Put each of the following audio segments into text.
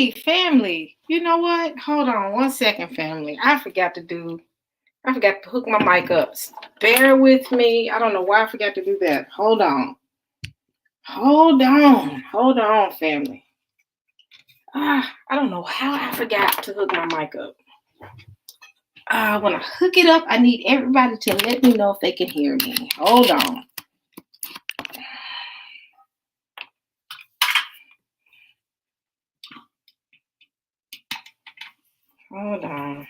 Hey, family. You know what? Hold on 1 second, family. I forgot to hook my mic up. Bear with me. I don't know why I forgot to do that. Hold on. Hold on, family. I don't know how I forgot to hook my mic up. When I hook it up, I need everybody to let me know if they can hear me. Hold on. Hold on.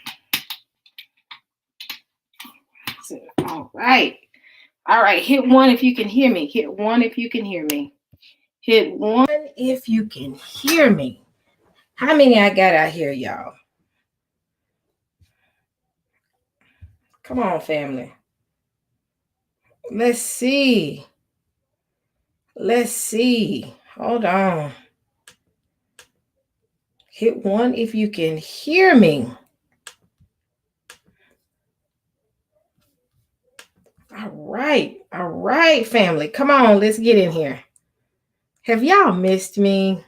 All right. All right. Hit one if you can hear me. Hit one if you can hear me. Hit one if you can hear me. How many I got out here, y'all? Come on, family. Let's see. Let's see. Hold on. Hit one if you can hear me. All right, family. Come on, let's get in here. Have y'all missed me?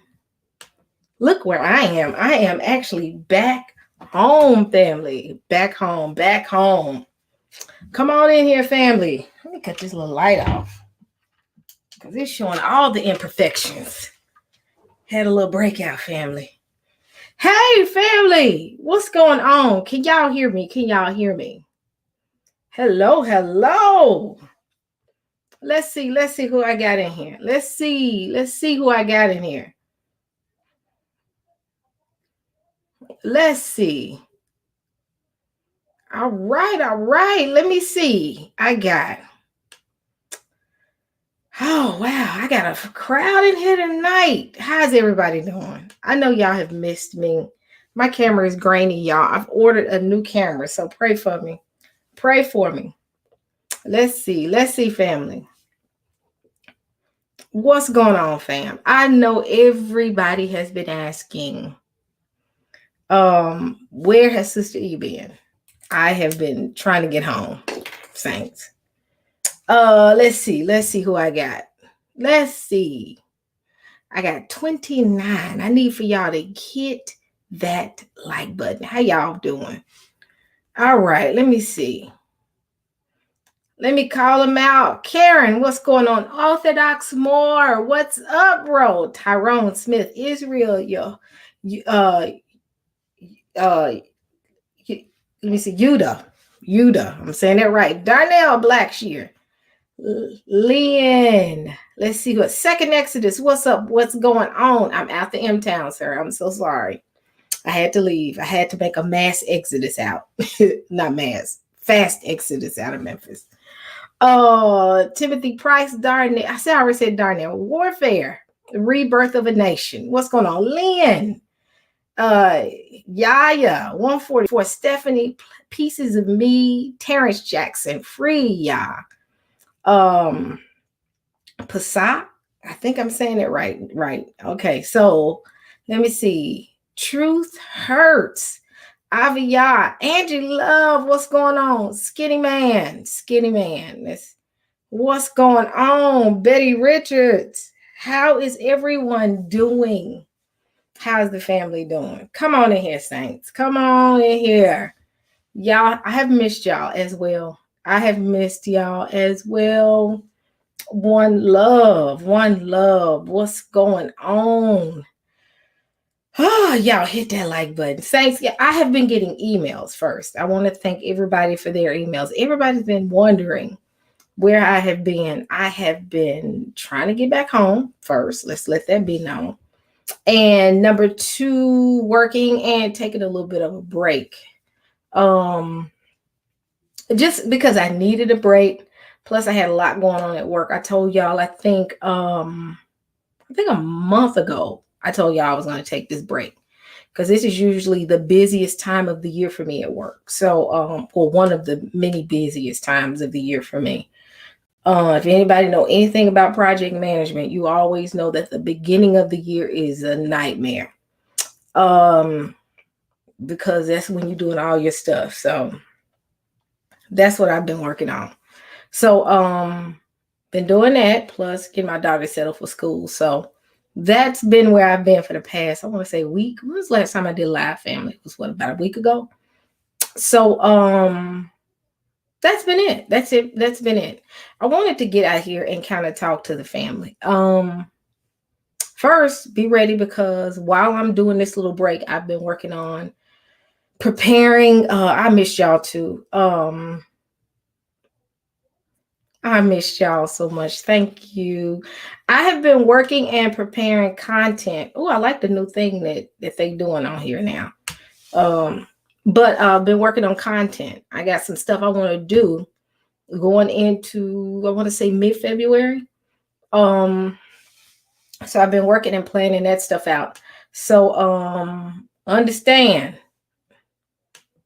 Look where I am. I am actually back home, family. Back home, back home. Come on in here, family. Let me cut this little light off because it's showing all the imperfections. Had a little breakout, family. Hey, family. What's going on? Can y'all hear me? Can y'all hear me? Hello, hello. Let's see who I got in here. Let's see who I got in here. Let's see. All right. Let me see. Oh, wow. I got a crowd in here tonight. How's everybody doing? I know y'all have missed me. My camera is grainy, y'all. I've ordered a new camera, so pray for me. Pray for me. Let's see, family. What's going on, fam? I know everybody has been asking, where has Sister E been? I have been trying to get home, saints. Let's see who I got. Let's see. I got 29. I need for y'all to hit that like button. How y'all doing? All right, let me see. Let me call them out. Karen, what's going on? Orthodox Moore, what's up, bro? Tyrone Smith, Israel, let me see, Yuda. I'm saying that right. Darnell Blackshear, Lynn. Let's see what Second Exodus. What's up? What's going on? I'm out the M Town, sir. I'm so sorry. I had to leave. I had to make a mass exodus out. Not mass, fast exodus out of Memphis. Timothy Price, Darnell. I already said Darnell. Warfare, Rebirth of a Nation. What's going on? Lynn. Yaya, 144. Stephanie, Pieces of Me. Terrence Jackson, Free Ya. Passat. I think I'm saying it right. Right. Okay. So let me see. Truth Hurts. Avia, Angie Love, what's going on? Skinny Man. What's going on? Betty Richards, how is everyone doing? How's the family doing? Come on in here, saints. Come on in here. Y'all, I have missed y'all as well. One love. What's going on? Oh, y'all hit that like button. Saints, yeah, I have been getting emails first. I want to thank everybody for their emails. Everybody's been wondering where I have been. I have been trying to get back home first. Let's let that be known. And number 2, working and taking a little bit of a break. Just because I needed a break. Plus, I had a lot going on at work. I told y'all, I think a month ago, I told y'all I was going to take this break because this is usually the busiest time of the year for me at work. So, one of the many busiest times of the year for me. If anybody know anything about project management, you always know that the beginning of the year is a nightmare. Because that's when you're doing all your stuff. So that's what I've been working on. So, been doing that, plus getting my daughter settled for school. So That's been where I've been for the past, I want to say week. When was the last time I did live, family? It was what, about a week ago? So that's been it. That's it. That's been it. I wanted to get out here and kind of talk to the family. First, be ready, because while I'm doing this little break, I've been working on preparing. I missed y'all too. I missed y'all so much. Thank you. I have been working and preparing content. Oh, I like the new thing that they doing on here now. But I've been working on content. I got some stuff I want to do going into, I want to say, mid-February. So I've been working and planning that stuff out. So understand,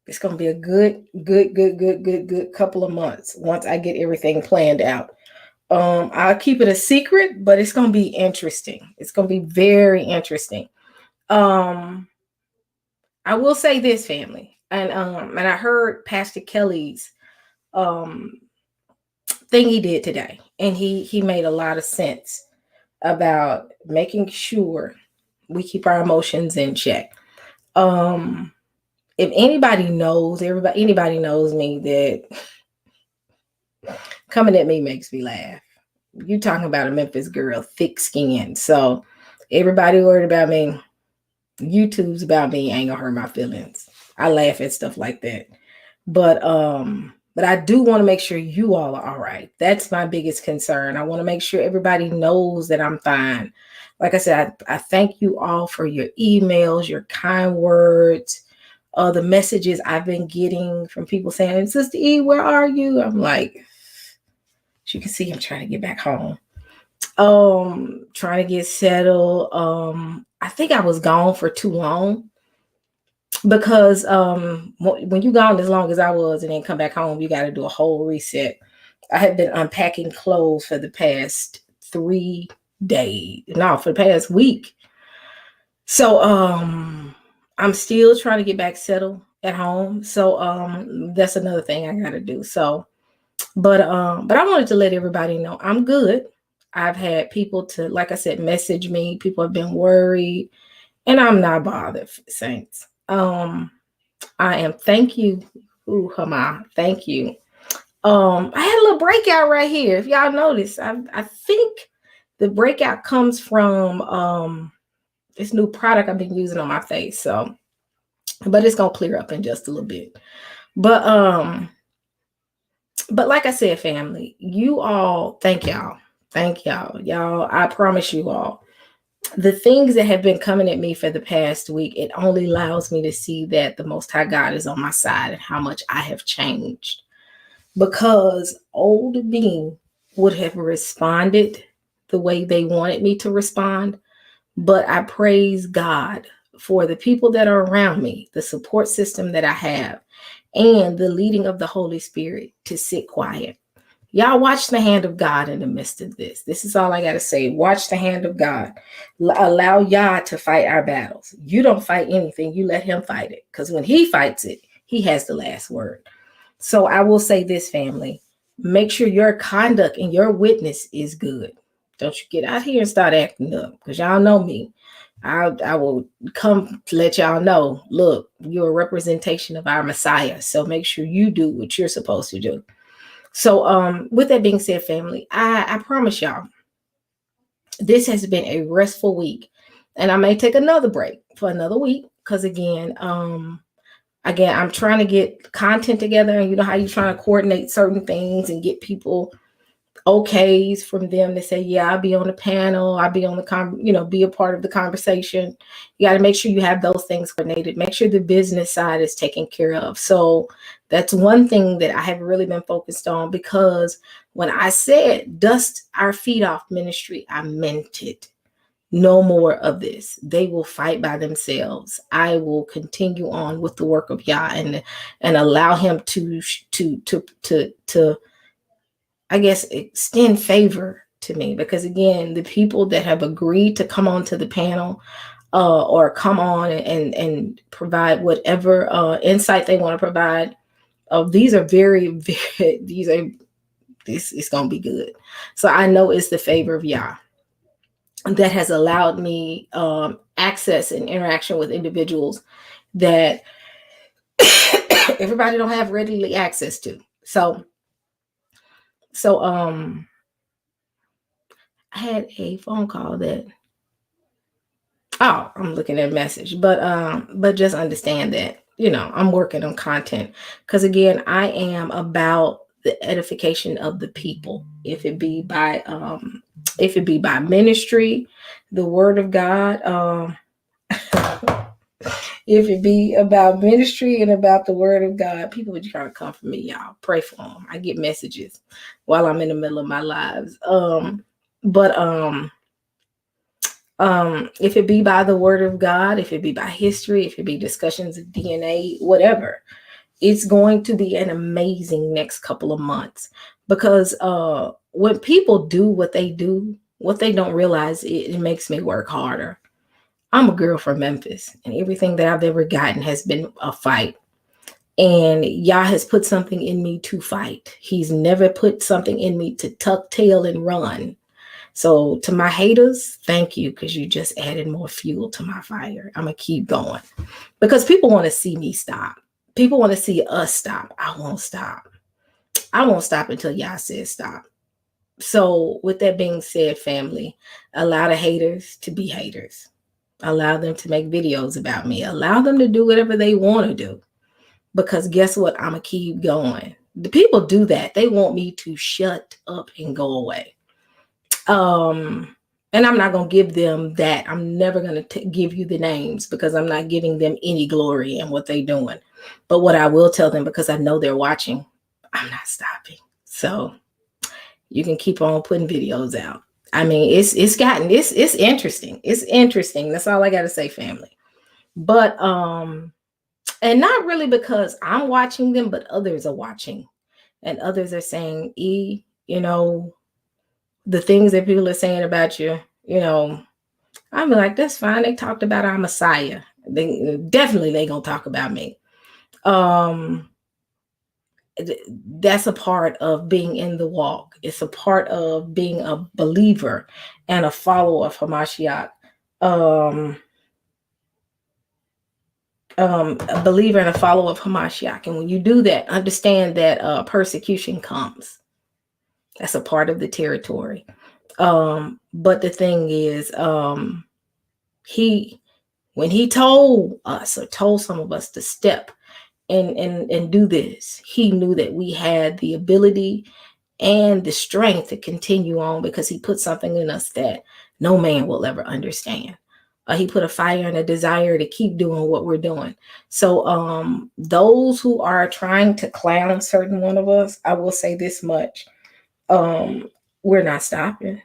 it's gonna be a good couple of months once I get everything planned out. I'll keep it a secret, but it's gonna be interesting. It's gonna be very interesting. I will say this, family, and I heard Pastor Kelly's thing he did today, and he made a lot of sense about making sure we keep our emotions in check. If anybody knows, anybody knows me, that coming at me makes me laugh. You talking about a Memphis girl, thick skin. So everybody worried about me. YouTube's about me, ain't gonna hurt my feelings. I laugh at stuff like that. But I do want to make sure you all are all right. That's my biggest concern. I want to make sure everybody knows that I'm fine. Like I said, I thank you all for your emails, your kind words, the messages I've been getting from people saying, Sister E, where are you? I'm like, as you can see, I'm trying to get back home. Trying to get settled. I think I was gone for too long, because when you gone as long as I was and then come back home, you got to do a whole reset. I had been unpacking clothes for the past 3 days. No, for the past week. So I'm still trying to get back settled at home. So that's another thing I got to do. So but I wanted to let everybody know I'm good. I've had people to, like I said, message me. People have been worried, and I'm not bothered, saints. I am. Thank you. Ooh, Hama. Thank you. I had a little breakout right here. If y'all notice, I think the breakout comes from this new product I've been using on my face. So, but it's gonna clear up in just a little bit. But like I said, family, you all, thank y'all. Thank y'all. Y'all, I promise you all, the things that have been coming at me for the past week, it only allows me to see that the Most High God is on my side and how much I have changed. Because old me would have responded the way they wanted me to respond. But I praise God for the people that are around me, the support system that I have, and the leading of the Holy Spirit to sit quiet. Y'all watch the hand of God in the midst of this. This is all I got to say. Watch the hand of God. Allow Yah to fight our battles. You don't fight anything. You let him fight it. Because when he fights it, he has the last word. So I will say this, family. Make sure your conduct and your witness is good. Don't you get out here and start acting up. Because y'all know me. I will come to let y'all know, look, you're a representation of our Messiah. So make sure you do what you're supposed to do. So with that being said, family, I promise y'all, this has been a restful week. And I may take another break for another week. Because again, I'm trying to get content together. And you know how you're trying to coordinate certain things and get people okays from them to say, yeah, I'll be on the panel, I'll be on the be a part of the conversation. You got to make sure you have those things coordinated. Make sure the business side is taken care of. So that's one thing that I have really been focused on, because when I said dust our feet off ministry, I meant it. No more of this. They will fight by themselves. I will continue on with the work of Yah and allow him to I guess extend favor to me, because again, the people that have agreed to come on to the panel or come on and provide whatever insight they want to provide, these are very this is gonna be good. So I know it's the favor of Yah. that has allowed me access and interaction with individuals that everybody don't have readily access to. So I had a phone call that, oh, I'm looking at a message, but just understand that, I'm working on content, because again, I am about the edification of the people. If it be by ministry, the word of God, if it be about ministry and about the word of God, people are trying to come for me, y'all. Pray for them. I get messages while I'm in the middle of my lives. But if it be by the word of God, if it be by history, if it be discussions of DNA, whatever, it's going to be an amazing next couple of months. Because when people do, what they don't realize, it makes me work harder. I'm a girl from Memphis, and everything that I've ever gotten has been a fight. And Yah has put something in me to fight. He's never put something in me to tuck tail and run. So to my haters, thank you, because you just added more fuel to my fire. I'm going to keep going, because people want to see me stop. People want to see us stop. I won't stop. I won't stop until Yah says stop. So with that being said, family, allow the haters to be haters. Allow them to make videos about me. Allow them to do whatever they want to do. Because guess what? I'm going to keep going. The people do that. They want me to shut up and go away. And I'm not going to give them that. I'm never going to give you the names, because I'm not giving them any glory in what they're doing. But what I will tell them, because I know they're watching, I'm not stopping. So you can keep on putting videos out. I mean, it's interesting. It's interesting. That's all I got to say, family. But, and not really because I'm watching them, but others are watching, and others are saying, the things that people are saying about you, I'm like, that's fine. They talked about our Messiah. They gonna talk about me. That's a part of being in the walk. It's a part of being a believer and a follower of Hamashiach. A believer and a follower of Hamashiach. And when you do that, understand that persecution comes. That's a part of the territory. But the thing is, when he told us, or told some of us, to step and do this, he knew that we had the ability and the strength to continue on, because he put something in us that no man will ever understand. He put a fire and a desire to keep doing what we're doing. So those who are trying to clown certain one of us, I will say this much. We're not stopping.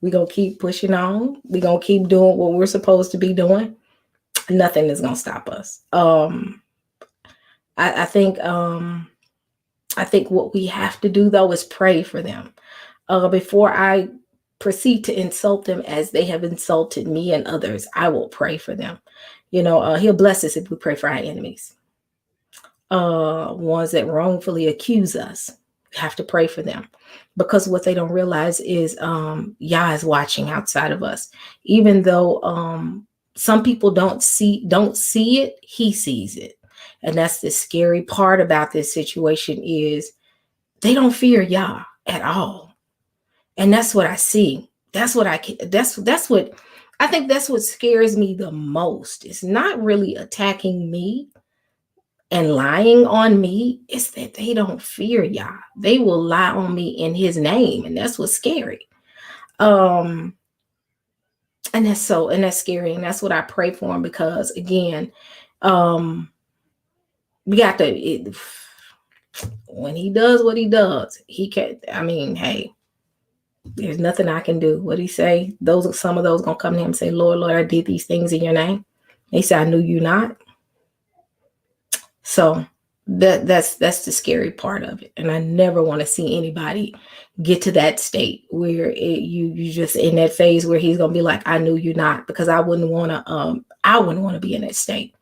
We're going to keep pushing on. We're going to keep doing what we're supposed to be doing. Nothing is going to stop us. I think what we have to do, though, is pray for them. Before I proceed to insult them as they have insulted me and others, I will pray for them. He'll bless us if we pray for our enemies. Ones that wrongfully accuse us, we have to pray for them, because what they don't realize is Yah is watching outside of us. Even though some people don't see it, he sees it. And that's the scary part about this situation, is they don't fear Yah at all. And that's what I see. That's what I think that's what scares me the most. It's not really attacking me and lying on me. It's that they don't fear Yah. They will lie on me in his name. And that's what's scary. And that's scary. And that's what I pray for him, because again, we got to, when he does what he does, he can't, hey, there's nothing I can do. What he say? Some of those gonna come to him and say, Lord, I did these things in your name. They say, I knew you not. So that's the scary part of it. And I never want to see anybody get to that state where you just in that phase where he's gonna be like, I knew you not, because I wouldn't want to be in that state.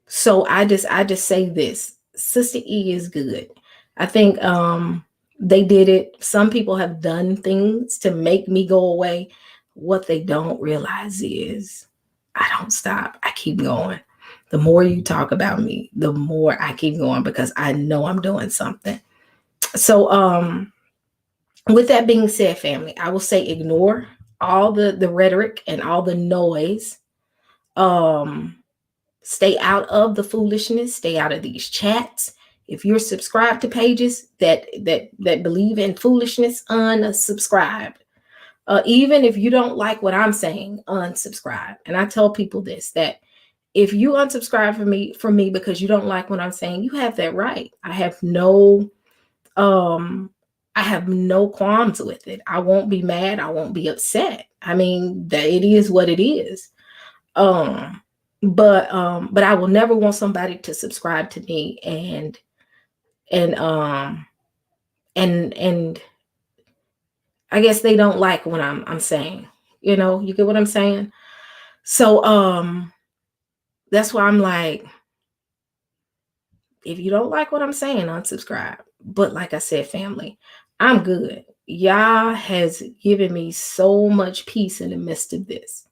So I just say this, Sister E is good. I think They did it. Some people have done things to make me go away. What they don't realize is I don't stop. I keep going. The more you talk about me, the more I keep going because I know I'm doing something. So, with that being said, family, I will say ignore all the rhetoric and all the noise. Um, Stay out of the foolishness. Stay out of these chats. If you're subscribed to pages that believe in foolishness, unsubscribe. Even if you don't like what I'm saying, unsubscribe. And I tell people this, that if you unsubscribe from me because you don't like what I'm saying, you have that right. Um I have no qualms with it. I won't be mad. I won't be upset. I mean, that it is what it is. Um, but I will never want somebody to subscribe to me and um and I guess they don't like what I'm saying. You get what I'm saying? So that's why I'm like, if you don't like what I'm saying, unsubscribe. But like I said, family, I'm good. Yah has given me so much peace in the midst of this.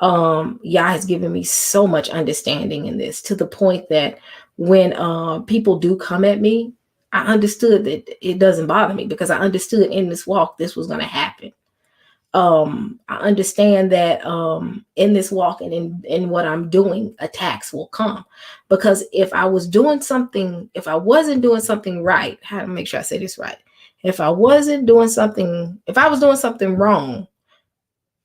Yah has given me so much understanding in this, to the point that when people do come at me, I understood that it doesn't bother me because I understood in this walk this was going to happen. I understand that in this walk and in what I'm doing, attacks will come, because if I wasn't doing something right, how to make sure I say this right, if I was doing something wrong,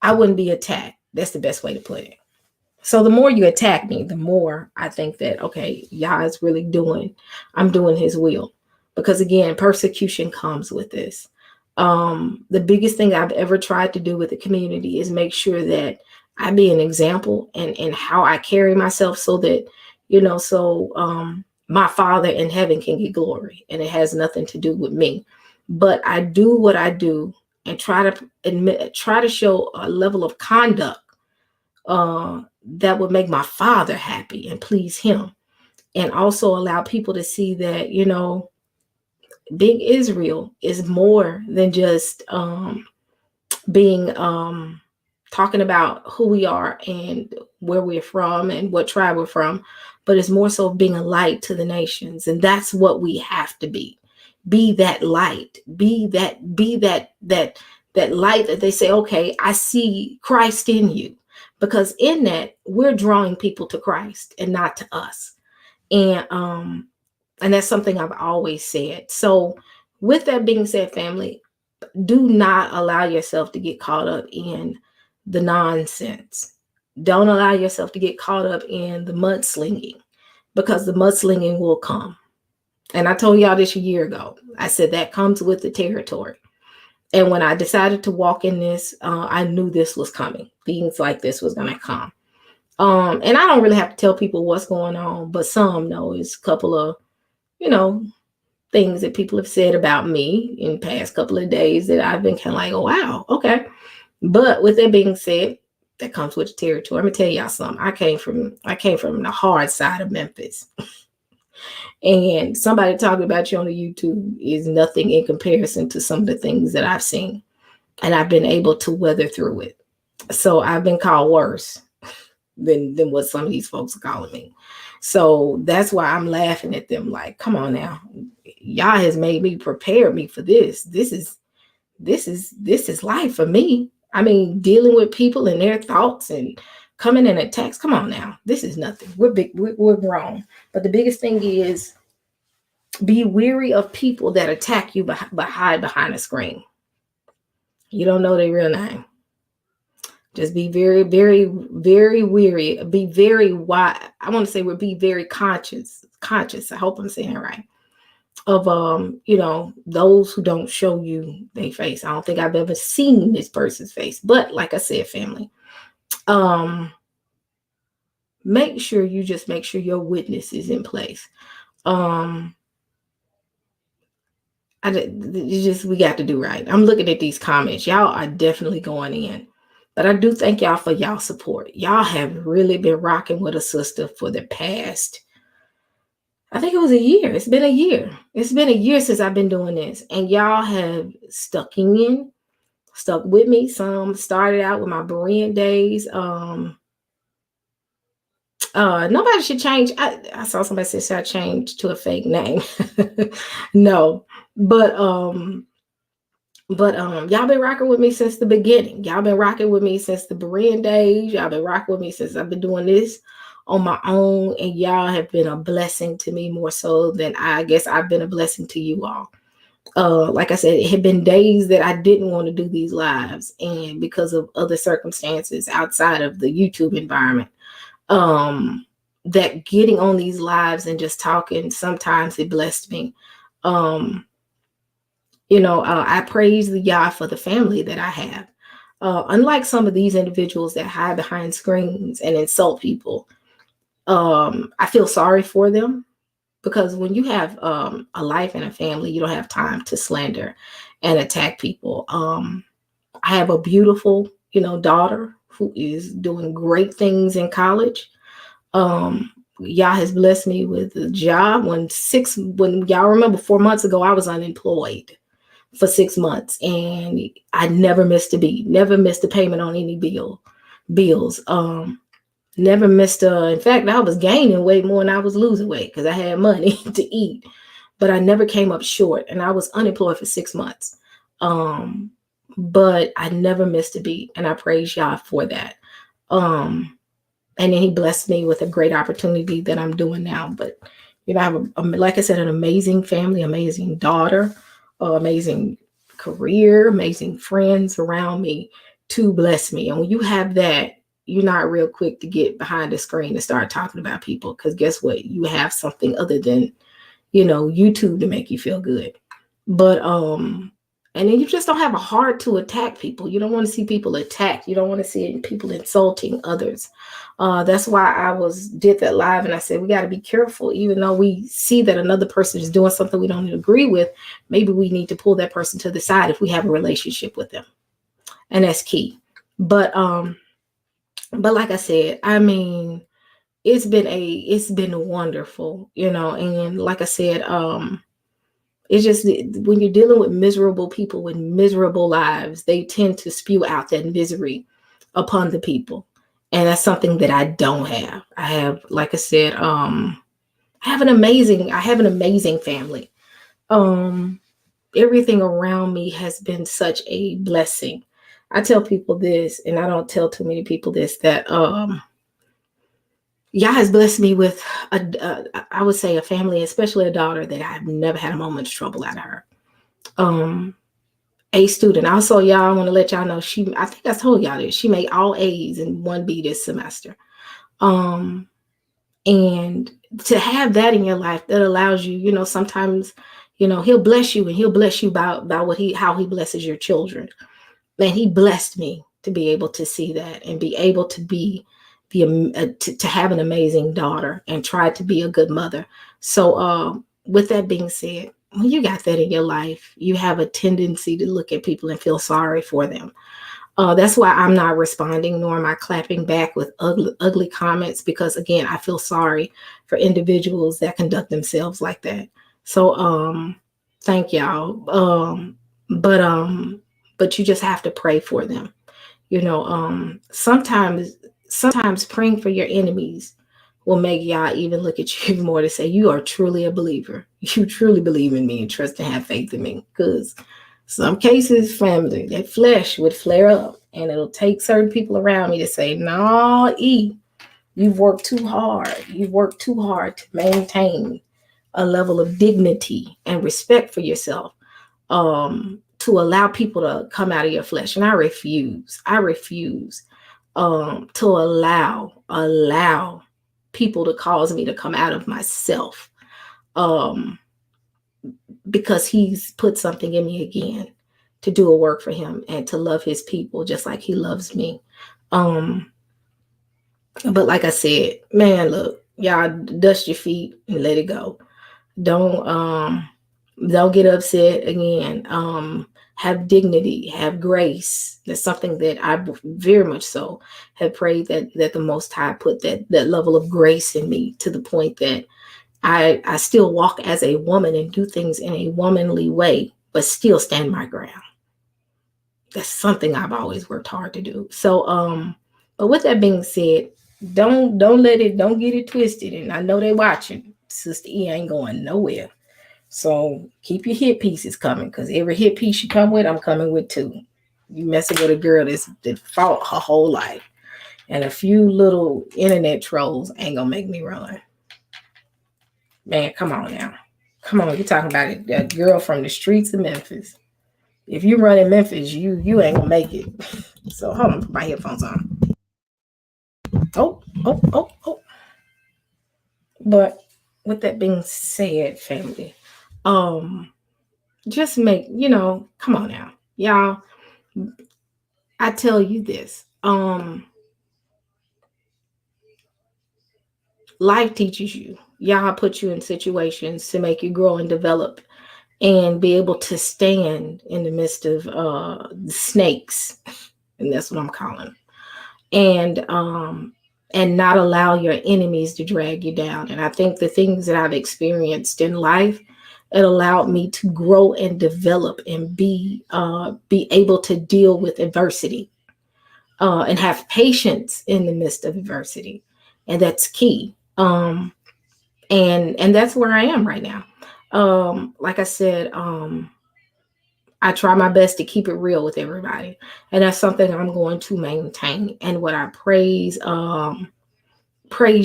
I wouldn't be attacked. That's the best way to put it. So the more you attack me, the more I think that, okay, Yah is really I'm doing his will. Because again, persecution comes with this. The biggest thing I've ever tried to do with the community is make sure that I be an example and how I carry myself, so that, my Father in heaven can get glory, and it has nothing to do with me. But I do what I do and try to show a level of conduct that would make my Father happy and please him. And also allow people to see that, Big Israel is more than just being talking about who we are and where we're from and what tribe we're from, but it's more so being a light to the nations. And that's what we have to be. Be that light. Be that light that they say, okay, I see Christ in you. Because in that, we're drawing people to Christ and not to us. And that's something I've always said. So with that being said, family, do not allow yourself to get caught up in the nonsense. Don't allow yourself to get caught up in the mudslinging, because the mudslinging will come. And I told y'all this a year ago. I said that comes with the territory. And when I decided to walk in this, I knew this was coming. Things like this was going to come. And I don't really have to tell people what's going on, but some know. It's a couple of, things that people have said about me in the past couple of days that I've been kind of like, oh, wow, okay. But with that being said, that comes with the territory. Let me tell y'all something. I came from the hard side of Memphis. And somebody talking about you on the YouTube is nothing in comparison to some of the things that I've seen. And I've been able to weather through it. So I've been called worse than what some of these folks are calling me. So that's why I'm laughing at them like, come on now. Yah has made me, prepared me for this. This is life for me. I mean, dealing with people and their thoughts and coming in attacks. Come on now. This is nothing. We're big. We're grown. But the biggest thing is, be weary of people that attack you but hide behind a screen. You don't know their real name. Just be very, very, very weary. Be very wide. I want to say be very conscious. I hope I'm saying it right. Of those who don't show you their face. I don't think I've ever seen this person's face. But like I said, family, make sure your witness is in place. We got to do right. I'm looking at these comments. Y'all are definitely going in. But I do thank y'all for y'all support. Y'all have really been rocking with a sister for the past I think it was a year. It's been a year. It's been a year since I've been doing this, and y'all have stuck with me. Some started out with my Berean days. Nobody should change. I saw somebody say, should I change to a fake name? No, but y'all been rocking with me since the beginning. Y'all been rocking with me since the Berean days. Y'all been rocking with me since I've been doing this on my own, and y'all have been a blessing to me more so than I guess I've been a blessing to you all. Like I said, it had been days that I didn't want to do these lives, and because of other circumstances outside of the YouTube environment, that getting on these lives and just talking, sometimes it blessed me. I praise the Yah for the family that I have. Unlike some of these individuals that hide behind screens and insult people, I feel sorry for them, because when you have a life and a family, you don't have time to slander and attack people. I have a beautiful, daughter who is doing great things in college. Yah has blessed me with a job. When y'all remember 4 months ago, I was unemployed for 6 months, and I never missed a beat, never missed a payment on any bills. Never missed in fact, I was gaining weight more than I was losing weight because I had money to eat, but I never came up short, and I was unemployed for 6 months. But I never missed a beat, and I praise Yah for that. And then he blessed me with a great opportunity that I'm doing now. But I have, like I said, an amazing family, amazing daughter, amazing career, amazing friends around me to bless me. And when you have that, you're not real quick to get behind the screen and start talking about people, because guess what? You have something other than, YouTube to make you feel good. But and then you just don't have a heart to attack people. You don't want to see people attacked. You don't want to see people insulting others. That's why I did that live, and I said we got to be careful. Even though we see that another person is doing something we don't agree with, maybe we need to pull that person to the side if we have a relationship with them, and that's key. But like I said, I mean, it's been wonderful, and like I said, it's just when you're dealing with miserable people with miserable lives, they tend to spew out that misery upon the people. And that's something that I don't have. I have, like I said, I have an amazing family. Everything around me has been such a blessing. I tell people this, and I don't tell too many people this, that Yah has blessed me with I would say a family, especially a daughter that I've never had a moment's trouble out of her. A student. Also, y'all, I want to let y'all know I think I told y'all this. She made all A's and 1B this semester. And to have that in your life, that allows you, sometimes, he'll bless you, and he'll bless you by how he blesses your children. And he blessed me to be able to see that and be able to be to have an amazing daughter and try to be a good mother. So with that being said, when you got that in your life, you have a tendency to look at people and feel sorry for them. That's why I'm not responding, nor am I clapping back with ugly comments, because again, I feel sorry for individuals that conduct themselves like that. So thank y'all. But you just have to pray for them. Sometimes praying for your enemies will make y'all even look at you even more to say, you are truly a believer. You truly believe in me and trust and have faith in me. Because some cases, family, that flesh would flare up, and it'll take certain people around me to say, no, you've worked too hard. You've worked too hard to maintain a level of dignity and respect for yourself, to allow people to come out of your flesh. And I refuse to allow people to cause me to come out of myself, because he's put something in me again to do a work for him and to love his people just like he loves me. But like I said, man, look, y'all, dust your feet and let it go. Don't get upset again. Have dignity, have grace. That's something that I very much so have prayed that the Most High put that level of grace in me, to the point that I still walk as a woman and do things in a womanly way, but still stand my ground. That's something I've always worked hard to do. So but with that being said, don't get it twisted. And I know they watching. Sister E ain't going nowhere. So keep your hit pieces coming, because every hit piece you come with, I'm coming with too. You messing with a girl that fought her whole life. And a few little internet trolls ain't gonna make me run. Man, come on now. Come on, you're talking about it, that girl from the streets of Memphis. If you run in Memphis, you ain't gonna make it. So hold on, put my headphones on. Oh. But with that being said, family, just make, come on now. Y'all, I tell you this. Life teaches you. Y'all put you in situations to make you grow and develop and be able to stand in the midst of the snakes, and that's what I'm calling them, and not allow your enemies to drag you down. And I think the things that I've experienced in life, it allowed me to grow and develop and be able to deal with adversity and have patience in the midst of adversity, and that's key. And that's where I am right now. Like I said, I try my best to keep it real with everybody, and that's something I'm going to maintain. And what I praise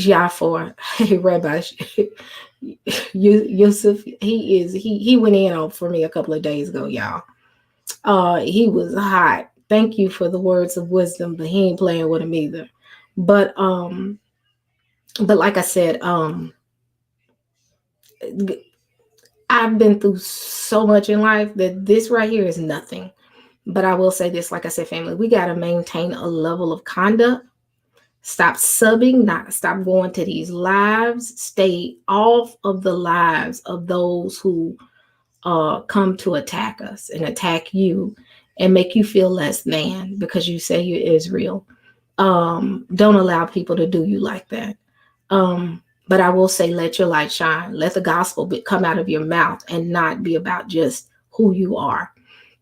Yah for. Hey, Rabbi Yusuf, he went in on for me a couple of days ago, y'all. He was hot. Thank you for the words of wisdom, but he ain't playing with him either. But like I said, I've been through so much in life that this right here is nothing. But I will say this, like I said, family, we got to maintain a level of conduct. Stop subbing, stop going to these lives. Stay off of the lives of those who come to attack us and attack you and make you feel less than because you say you're Israel. Don't allow people to do you like that. But I will say, let your light shine. Let the gospel come out of your mouth and not be about just who you are.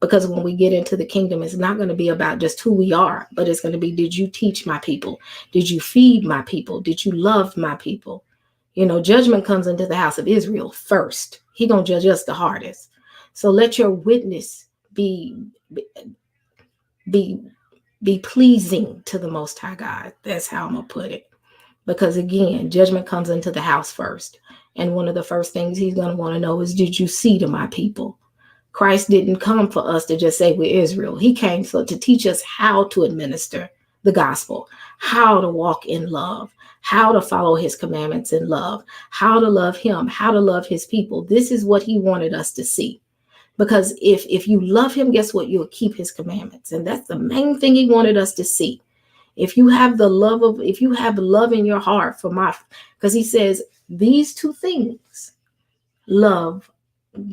Because when we get into the kingdom, it's not going to be about just who we are, but it's going to be, did you teach my people? Did you feed my people? Did you love my people? Judgment comes into the house of Israel first. He going to judge us the hardest. So let your witness be pleasing to the Most High God. That's how I'm going to put it. Because again, judgment comes into the house first. And one of the first things he's going to want to know is, did you see to my people? Christ didn't come for us to just say we're Israel. He came to teach us how to administer the gospel, how to walk in love, how to follow his commandments in love, how to love him, how to love his people. This is what he wanted us to see. Because if you love him, guess what? You'll keep his commandments. And that's the main thing he wanted us to see. If you have love in your heart because he says these two things, love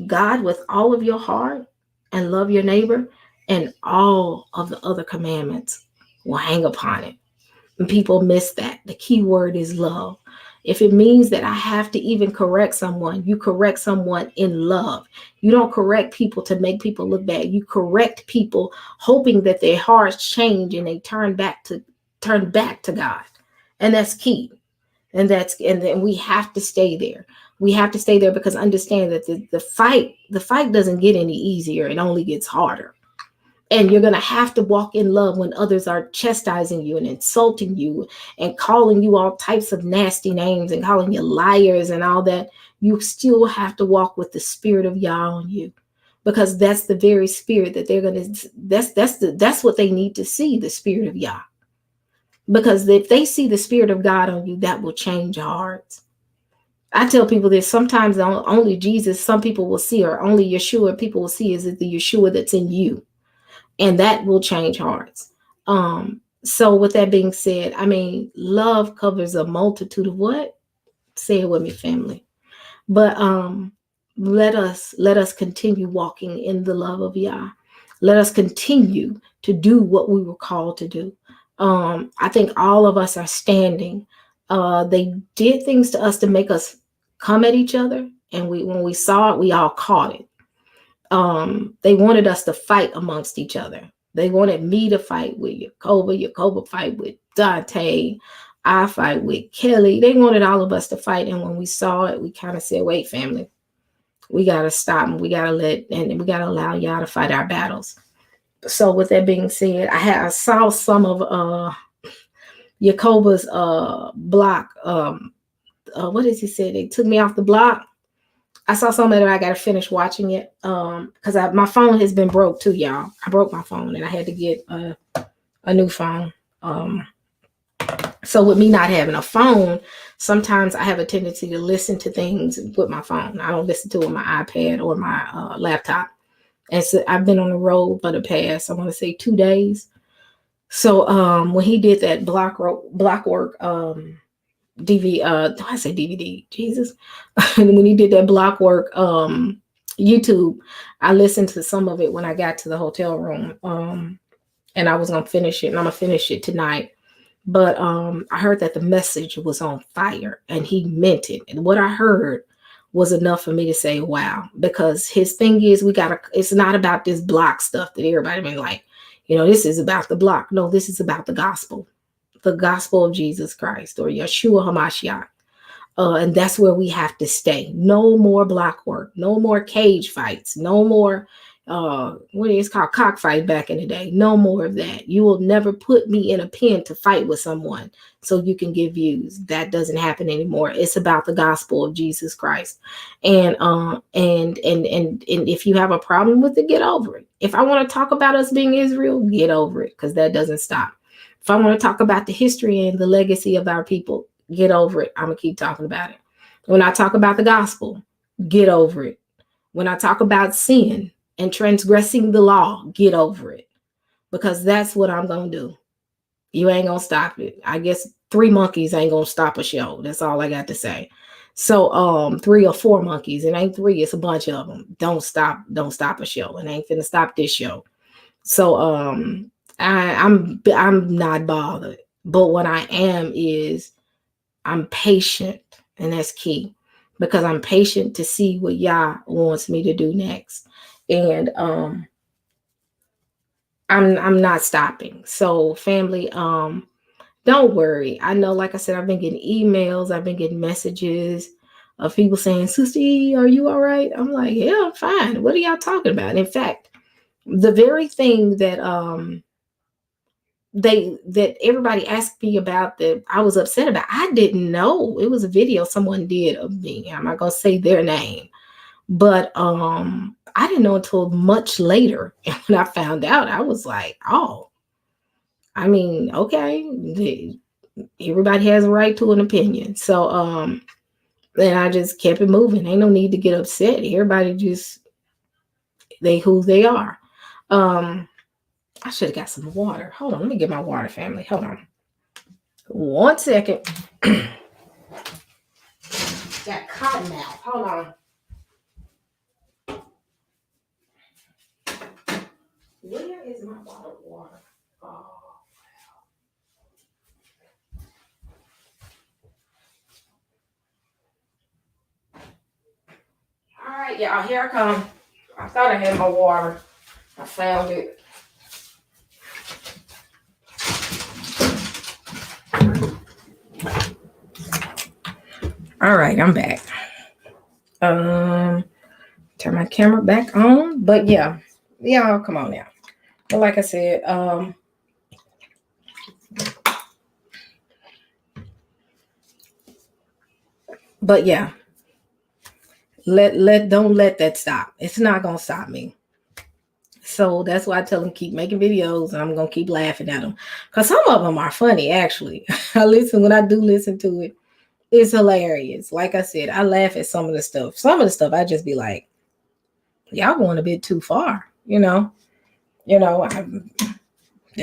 God with all of your heart and love your neighbor, and all of the other commandments will hang upon it. And people miss that. The key word is love. If it means that I have to even correct someone, you correct someone in love. You don't correct people to make people look bad. You correct people hoping that their hearts change and they turn back to God. And that's key. And then we have to stay there. We have to stay there, because understand that the fight doesn't get any easier. It only gets harder. And you're going to have to walk in love when others are chastising you and insulting you and calling you all types of nasty names and calling you liars and all that. You still have to walk with the spirit of Yah on you, because that's the very spirit that they're going to, that's what they need to see, the spirit of Yah. Because if they see the spirit of God on you, that will change hearts. I tell people this, sometimes only Jesus, some people will see, or only Yeshua people will see, is the Yeshua that's in you. And that will change hearts. So with that being said, love covers a multitude of what? Say it with me, family. But let us continue walking in the love of Yah. Let us continue to do what we were called to do. I think all of us are standing. They did things to us to make us come at each other. And when we saw it, we all caught it. They wanted us to fight amongst each other. They wanted me to fight with Jacoba fight with Dante, I fight with Kelly. They wanted all of us to fight. And when we saw it, we kind of said, wait, family, we got to stop and we got to allow y'all to fight our battles. So with that being said, I saw some of Jacoba's block. What does he say? They took me off the block. I saw some of it. I got to finish watching it because my phone has been broke too, y'all. I broke my phone and I had to get a new phone. So with me not having a phone, sometimes I have a tendency to listen to things with my phone. I don't listen to it on my iPad or my laptop. And so I've been on the road for the past, I want to say 2 days. So when he did that block work, I say DVD, Jesus. And when he did that block work, YouTube, I listened to some of it when I got to the hotel room. And I was gonna finish it, and I'm gonna finish it tonight. But I heard that the message was on fire and he meant it. And what I heard was enough for me to say, wow, because his thing is it's not about this block stuff that everybody been like, this is about the block. No, this is about the gospel of Jesus Christ or Yeshua HaMashiach. And that's where we have to stay. No more block work, no more cage fights, no more what is called cockfight back in the day. No more of that. You will never put me in a pen to fight with someone so you can get views. That doesn't happen anymore. It's about the gospel of Jesus Christ. And if you have a problem with it, get over it. If I want to talk about us being Israel, get over it, because that doesn't stop. If I want to talk about the history and the legacy of our people, get over it. I'm gonna keep talking about it. When I talk about the gospel, get over it. When I talk about sin and transgressing the law, get over it, because that's what I'm going to do. You ain't going to stop it. I guess 3 monkeys ain't going to stop a show. That's all I got to say. So 3 or 4 monkeys, it ain't 3, it's a bunch of them. Don't stop a show. It ain't finna stop this show. So I'm not bothered. But what I am is I'm patient, and that's key, because I'm patient to see what Yah wants me to do next. And I'm not stopping. So family, don't worry. I know, like I said, I've been getting emails, I've been getting messages of people saying, Sister E, are you all right? I'm like, yeah, I'm fine. What are y'all talking about? In fact, the very thing that that everybody asked me about, that I was upset about, I didn't know. It was a video someone did of me. I'm not gonna say their name, but I didn't know until much later. And when I found out, I was like, oh, I mean, okay, everybody has a right to an opinion. So and I just kept it moving. Ain't no need to get upset. Everybody just who they are. I should have got some water. Hold on, let me get my water, family. Hold on. 1 second. Got cotton mouth. Hold on. Where is my bottle of water? Oh, wow. All right, y'all, here I come. I thought I had my water. I found it. All right, I'm back. Turn my camera back on. But yeah, y'all, come on now. But like I said, but yeah, don't let that stop. It's not gonna stop me. So that's why I tell them keep making videos, and I'm gonna keep laughing at them, because some of them are funny. Actually, when I do listen to it, it's hilarious. Like I said, I laugh at some of the stuff. Some of the stuff I just be like, y'all going a bit too far, that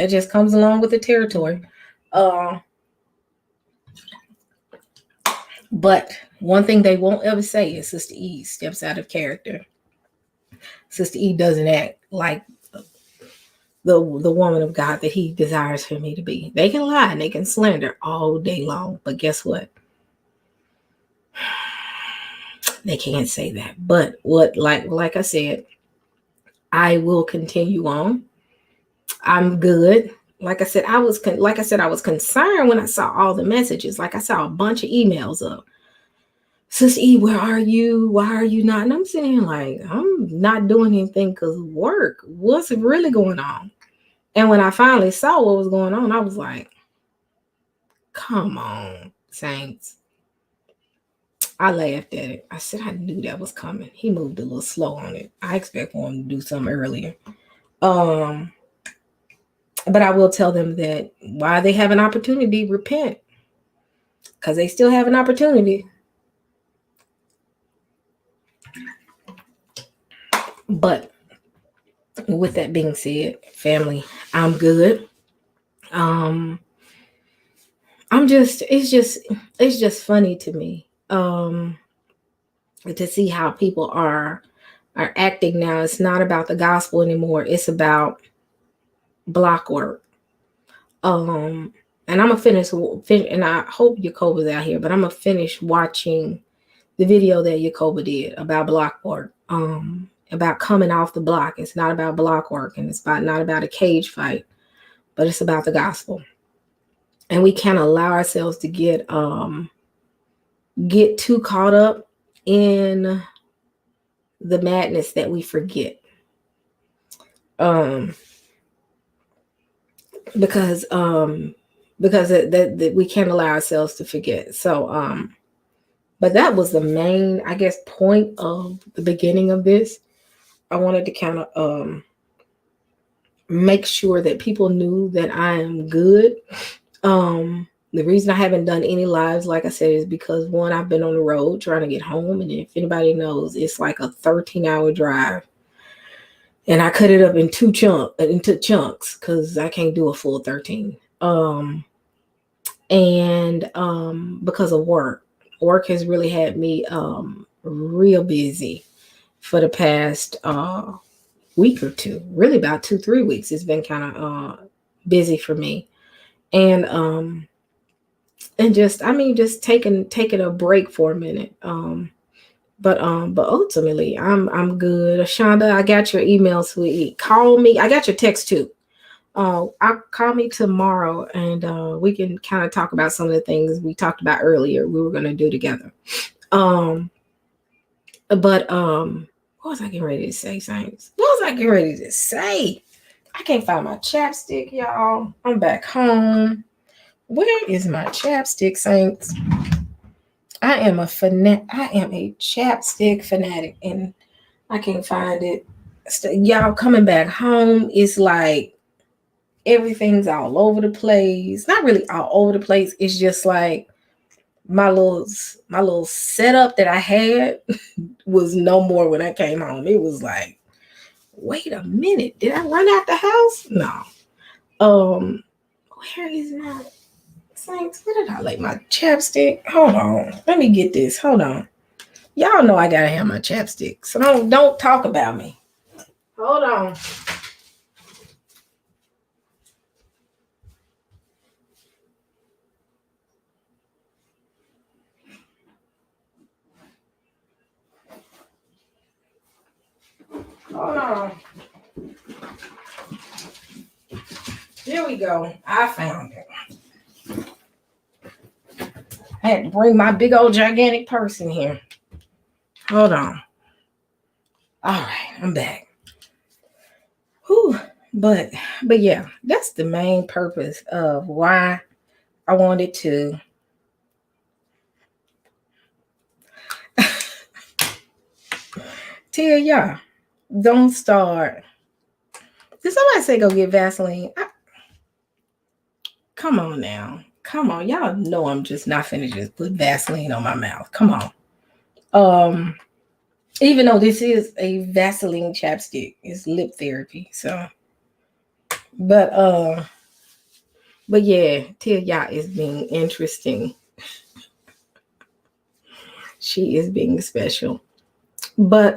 just comes along with the territory. But one thing they won't ever say is Sister E steps out of character. Sister E doesn't act like the woman of God that he desires for me to be. They can lie and they can slander all day long, but guess what? They can't say that. But what, like I said, I will continue on. I'm good. Like I said, I was concerned when I saw all the messages. Like I saw a bunch of emails of, Sister E, where are you? Why are you not? And I'm sitting here like, I'm not doing anything because of work. What's really going on? And when I finally saw what was going on, I was like, come on, Saints. I laughed at it. I said, I knew that was coming. He moved a little slow on it. I expect him to do something earlier. But I will tell them that while they have an opportunity, repent. Because they still have an opportunity. But with that being said, family, I'm good. It's just funny to me. To see how people are acting now. It's not about the gospel anymore. It's about block work. And I'm gonna finish, and I hope Yakoba's out here, but I'm gonna finish watching the video that Yakoba did about block work. About coming off the block. It's not about block work, and it's not about a cage fight, but it's about the gospel. And we can't allow ourselves to get too caught up in the madness that we forget. Because that we can't allow ourselves to forget. So but that was the main, I guess, point of the beginning of this. I wanted to kind of make sure that people knew that I am good. The reason I haven't done any lives, like I said, is because one, I've been on the road trying to get home, and if anybody knows, it's like a 13-hour drive. And I cut it up into chunks because I can't do a full 13. And because of work has really had me real busy for the past week or two. Really about 2-3 weeks. It's been kind of busy for me, and just taking a break for a minute. But ultimately, I'm good. Ashonda, I got your email, sweetie. Call me. I got your text too. I'll call me tomorrow, and we can kind of talk about some of the things we talked about earlier. We were going to do together. But what was I getting ready to say, Saints? What was I getting ready to say? I can't find my chapstick, y'all. I'm back home. Where is my chapstick, Saints? I am a chapstick fanatic, and I can't find it. Y'all, coming back home, it's like everything's all over the place. Not really all over the place. It's just like my little setup that I had was no more when I came home. It was like, wait a minute, did I run out the house? No. Where is my Saints? Where did I lay my chapstick? Hold on. Let me get this. Hold on. Y'all know I gotta have my chapstick. So don't talk about me. Hold on. Hold on. Here we go. I found it. I had to bring my big old gigantic purse in here. Hold on. All right, I'm back. Whew. But yeah, that's the main purpose of why I wanted to tell y'all, don't start. Did somebody say go get Vaseline? Come on now. Come on. Y'all know I'm just not finished. Just put Vaseline on my mouth. Come on. Even though this is a Vaseline chapstick, it's lip therapy. So, but yeah, Tia is being interesting. She is being special. But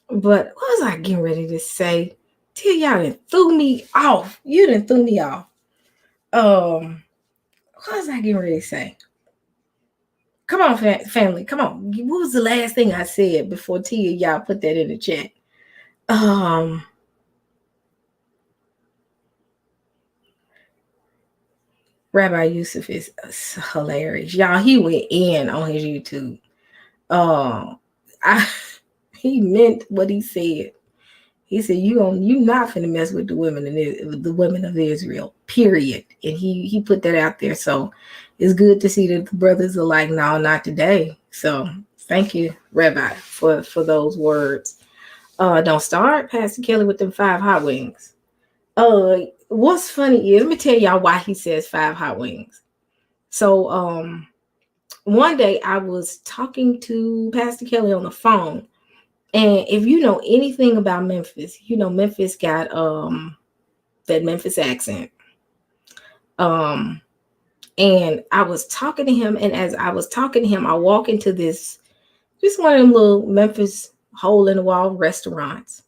what was I getting ready to say? Tia done threw me off. You done threw me off. What was I getting ready to say? Come on, family. Come on. What was the last thing I said before Tia y'all put that in the chat? Rabbi Yusuf is hilarious. Y'all, he went in on his YouTube. He meant what he said. He said, you not finna mess with the women of Israel, period. And he put that out there. So it's good to see that the brothers are like, no, not today. So thank you, Rabbi, for those words. Don't start, Pastor Kelly, with them 5 hot wings. What's funny is, let me tell y'all why he says 5 hot wings. So one day I was talking to Pastor Kelly on the phone. And if you know anything about Memphis, you know Memphis got that Memphis accent. And I was talking to him, and as I was talking to him, I walk into this, just one of them little Memphis hole in the wall restaurants.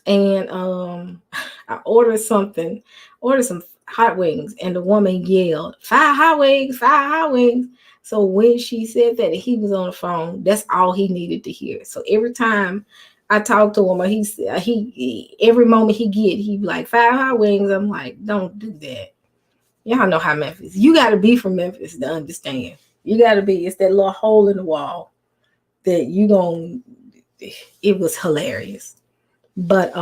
And I ordered some hot wings, and the woman yelled, 5 hot wings, 5 hot wings. So when she said that, he was on the phone, that's all he needed to hear. So every time I talk to him, or he every moment he be like, 5 hot wings. I'm like, don't do that. Y'all know how Memphis. You got to be from Memphis to understand. You got to be. It's that little hole in the wall that you gon'. It was hilarious, but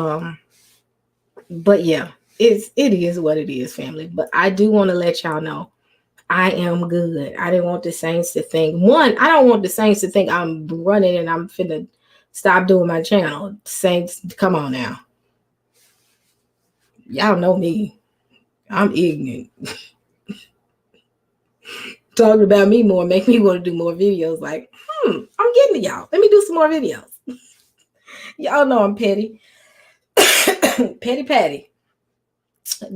yeah, it is what it is, family. But I do want to let y'all know, I am good. I didn't want the Saints to think, I don't want the Saints to think I'm running and I'm finna stop doing my channel. Saints, come on now. Y'all know me. I'm ignorant. Talking about me more make me want to do more videos. Like, I'm getting to y'all. Let me do some more videos. Y'all know I'm petty. Petty Patty.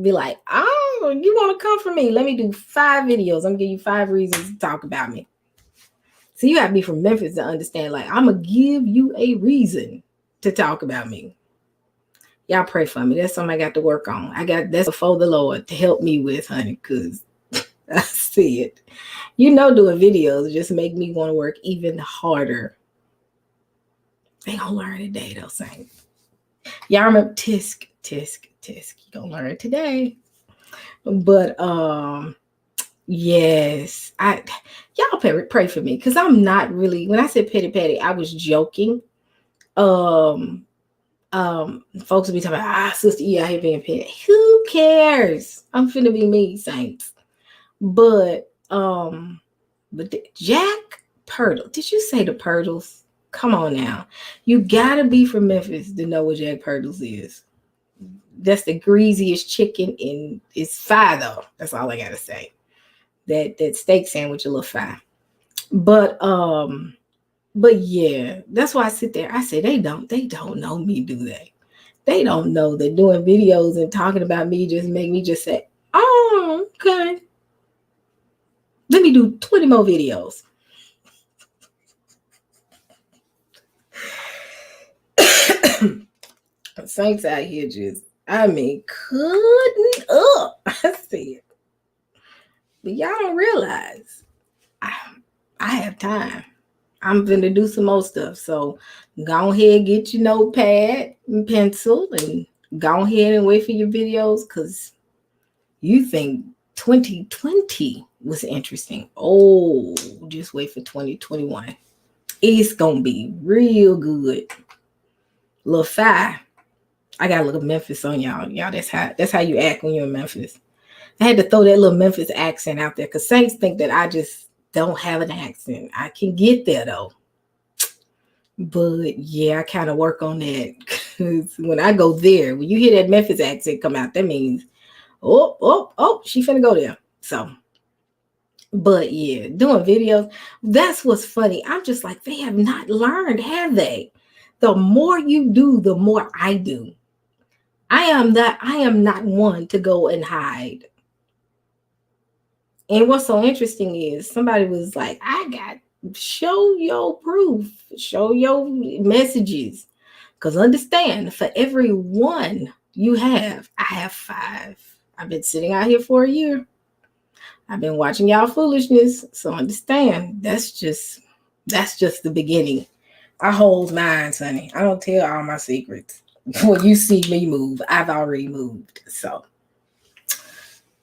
Be like, oh, you want to come for me? Let me do 5 videos. I'm gonna give you 5 reasons to talk about me. So you have to be from Memphis to understand, like, I'm gonna give you a reason to talk about me. Y'all pray for me. That's something I got to work on. That's before the Lord to help me with, honey, because I see it. You know, doing videos just make me want to work even harder. They gonna learn today, though, Saints. Y'all remember tisk. You gonna learn it today. But yes, y'all pray for me, because I'm not really, when I said petty patty, I was joking. Folks will be talking about, Sister E out here being petty. Who cares? I'm finna be me, Saints. But Jack Purtle, did you say the Purtles? Come on now. You gotta be from Memphis to know what Jack Purtles is. That's the greasiest chicken, and it's fire though. That's all I gotta say. That steak sandwich a little fire. But yeah, that's why I sit there. I say they don't know me, do they? They don't know that doing videos and talking about me just make me just say, oh, okay. Let me do 20 more videos. Saints out here just, couldn't up. I see it. But y'all don't realize I have time. I'm going to do some more stuff. So go ahead, get your notepad and pencil, and go ahead and wait for your videos, because you think 2020 was interesting. Oh, just wait for 2021. It's going to be real good. Little 5. I got a little Memphis on y'all. Y'all, that's how you act when you're in Memphis. I had to throw that little Memphis accent out there, because Saints think that I just don't have an accent. I can get there though. But yeah, I kind of work on that, because when I go there, when you hear that Memphis accent come out, that means, oh, she finna go there. So, but yeah, doing videos, that's what's funny. I'm just like, they have not learned, have they? The more you do, the more I do. I am not one to go and hide. And what's so interesting is somebody was like, show your proof, show your messages. Because understand, for every one you have, I have 5. I've been sitting out here for a year. I've been watching y'all foolishness, so understand that's just the beginning. I hold mine, honey. I don't tell all my secrets. When you see me move, I've already moved. So,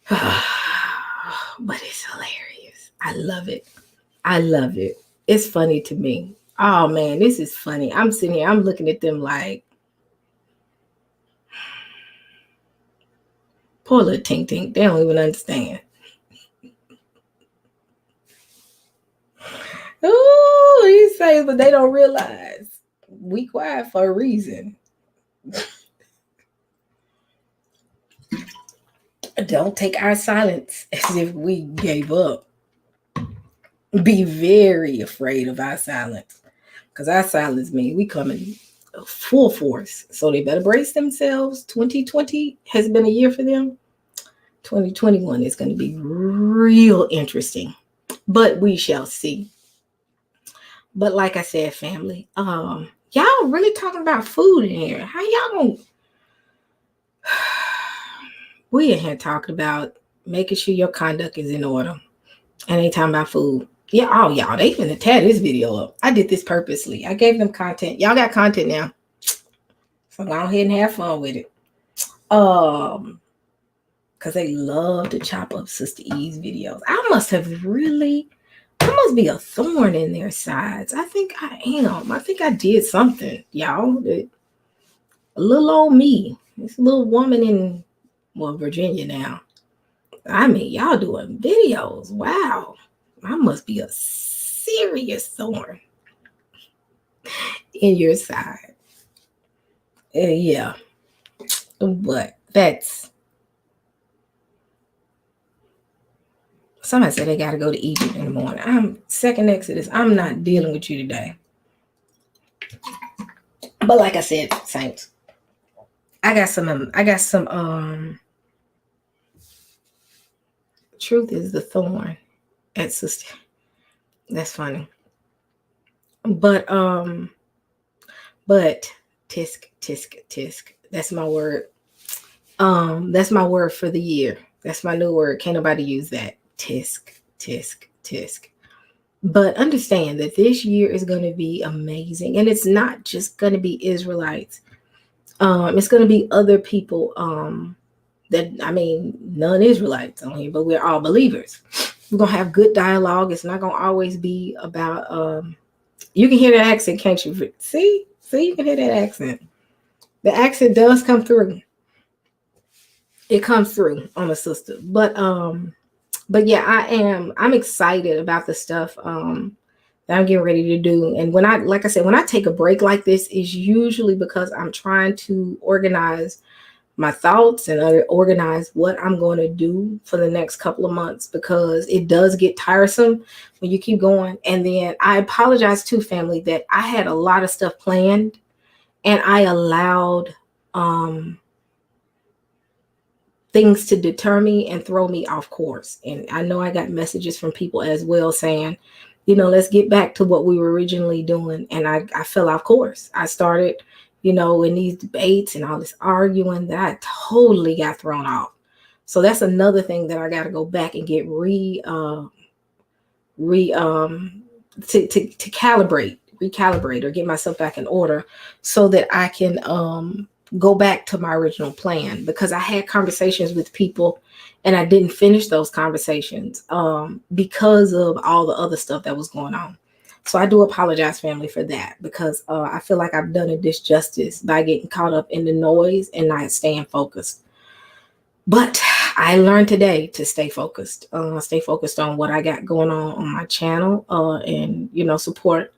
but it's hilarious. I love it. I love it. It's funny to me. Oh man, this is funny. I'm sitting here, I'm looking at them like, poor little tink tink. They don't even understand. Oh, he say, but they don't realize we quiet for a reason. Don't take our silence as if we gave up. Be very afraid of our silence, because our silence means we come in full force. So they better brace themselves. 2020 has been a year for them. 2021 is going to be real interesting, but we shall see. But like I said, family, y'all really talking about food in here. How y'all gonna? We in here talking about making sure your conduct is in order, and ain't talking about food. Yeah, oh y'all, they finna tear this video up. I did this purposely. I gave them content. Y'all got content now, so go ahead and have fun with it. Because they love to chop up Sister E's videos. I must be a thorn in their sides. I think I am. I think I did something, y'all. A little old me. This little woman in, Virginia now. I mean, y'all doing videos. Wow. I must be a serious thorn in your side. Yeah. But somebody said they got to go to Egypt in the morning. I'm second Exodus. I'm not dealing with you today. But like I said, saints, I got some truth is the thorn at Sister. That's funny. But tisk. That's my word. That's my word for the year. That's my new word. Can't nobody use that. Tisk. But understand that this year is going to be amazing. And it's not just going to be Israelites. It's going to be other people non-Israelites on here, but we're all believers. We're going to have good dialogue. It's not going to always be about, you can hear that accent, can't you? See, you can hear that accent. The accent does come through. It comes through on a sister. But yeah, I'm excited about the stuff that I'm getting ready to do. And when I take a break like this, is usually because I'm trying to organize my thoughts and organize what I'm going to do for the next couple of months, because it does get tiresome when you keep going. And then I apologize to family that I had a lot of stuff planned and I allowed things to deter me and throw me off course. And I know I got messages from people as well saying, let's get back to what we were originally doing. And I fell off course. I started, in these debates and all this arguing that I totally got thrown off. So that's another thing that I got to go back and get to recalibrate or get myself back in order so that I can go back to my original plan, because I had conversations with people and I didn't finish those conversations because of all the other stuff that was going on. So I do apologize, family, for that, because I feel like I've done a disjustice by getting caught up in the noise and not staying focused. But I learned today to stay focused on what I got going on my channel, and support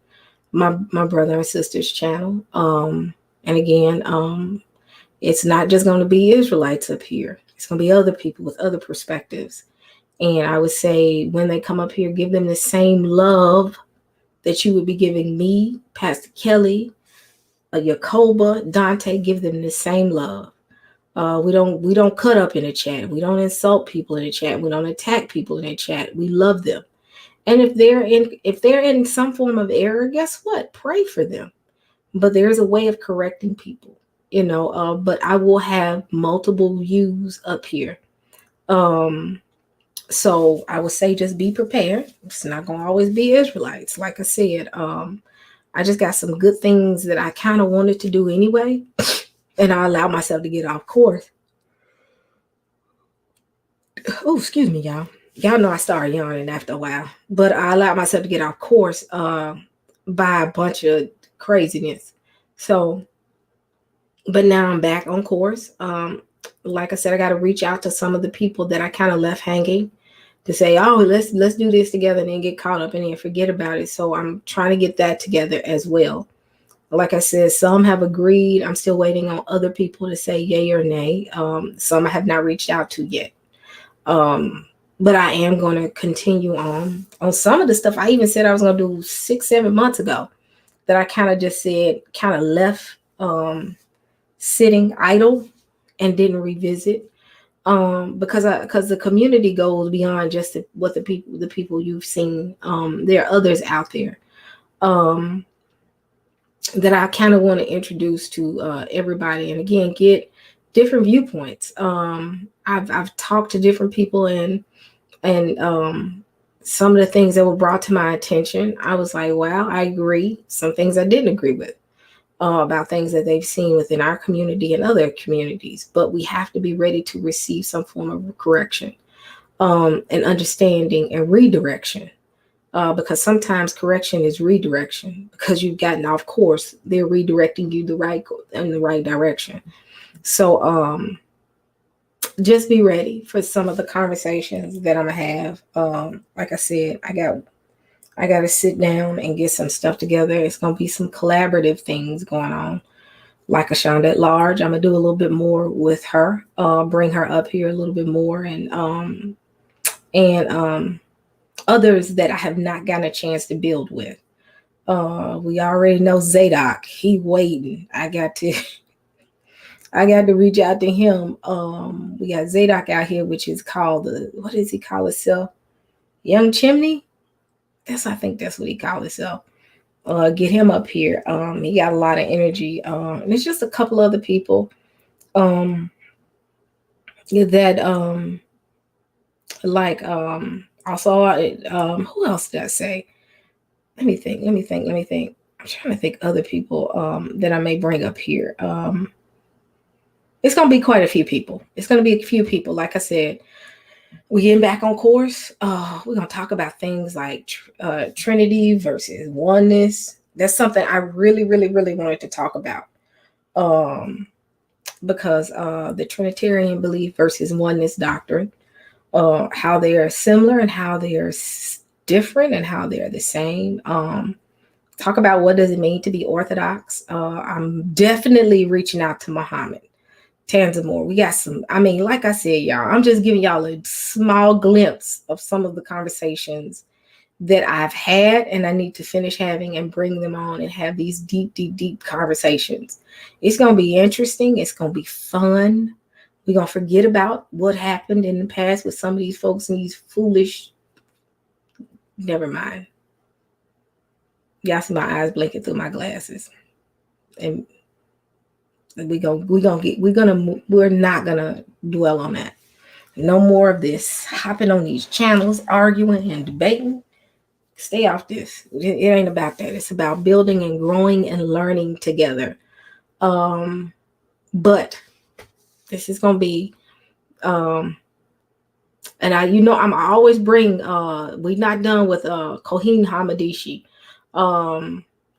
my brother and sister's channel. And again, it's not just going to be Israelites up here. It's going to be other people with other perspectives. And I would say when they come up here, give them the same love that you would be giving me, Pastor Kelly, Yacoba, Dante. Give them the same love. We don't cut up in the chat. We don't insult people in the chat. We don't attack people in the chat. We love them. And if they're in some form of error, guess what? Pray for them. But there's a way of correcting people, but I will have multiple views up here. So I would say just be prepared. It's not gonna always be Israelites. Like I said, I just got some good things that I kind of wanted to do anyway, and I allowed myself to get off course. Oh, excuse me, y'all. Y'all know I started yawning after a while, but I allowed myself to get off course by a bunch of craziness. So, but now I'm back on course. Like I said, I got to reach out to some of the people that I kind of left hanging to say, oh, let's do this together, and then get caught up in it and forget about it. So I'm trying to get that together as well. Like I said, some have agreed. I'm still waiting on other people to say yay or nay. Some I have not reached out to yet. But I am going to continue on some of the stuff I even said I was going to do 6-7 months ago that I kind of just said, kind of left sitting idle and didn't revisit. Because the community goes beyond just what the people you've seen. There are others out there that I kind of want to introduce to everybody, and again get different viewpoints. I've talked to different people, and some of the things that were brought to my attention, I was like, wow, I agree. Some things I didn't agree with. About things that they've seen within our community and other communities, but we have to be ready to receive some form of correction, and understanding and redirection, because sometimes correction is redirection. Because you've gotten off course, they're redirecting you in the right direction. So just be ready for some of the conversations that I'm gonna have. Like I said, I got to sit down and get some stuff together. It's going to be some collaborative things going on. Like Ashonda at Large, I'm going to do a little bit more with her, bring her up here a little bit more, and others that I have not gotten a chance to build with. We already know Zadok. He waiting. I got to reach out to him. We got Zadok out here, which is called what does he call himself? Young Chimney? I think that's what he called himself. Get him up here. He got a lot of energy. And it's just a couple other people that also who else did I say? Let me think. I'm trying to think other people that I may bring up here. It's gonna be quite a few people. Like I said, we getting back on course. We're gonna talk about things like Trinity versus oneness. That's something I really, really, really wanted to talk about, because the Trinitarian belief versus oneness doctrine, how they are similar and how they are different and how they are the same. Talk about what does it mean to be Orthodox. I'm definitely reaching out to Muhammad. Tons of more. We got some. I mean, like I said, y'all, I'm just giving y'all a small glimpse of some of the conversations that I've had, and I need to finish having and bring them on and have these deep, deep, deep conversations. It's going to be interesting. It's going to be fun. We're going to forget about what happened in the past with some of these folks and these foolish. Never mind. Y'all see my eyes blinking through my glasses, and we're not gonna dwell on that. No more of this hopping on these channels, arguing and debating. Stay off this. It ain't about that. It's about building and growing and learning together. But this is gonna be and I'm always bring we're not done with Kohen Hamadishi.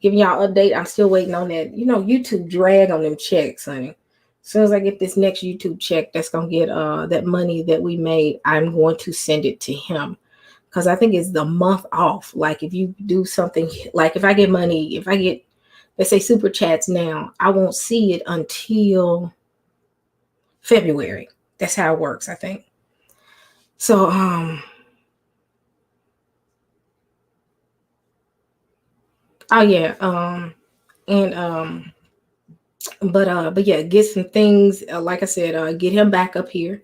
Giving y'all update. I'm still waiting on that. YouTube drag on them checks, honey. As soon as I get this next YouTube check, that's gonna get that money that we made, I'm going to send it to him, because I think it's the month off. Like if you do something, like if I get money, if I get, let's say, super chats now, I won't see it until February. That's how it works, I think. So oh yeah, but yeah, get some things. Like I said, get him back up here.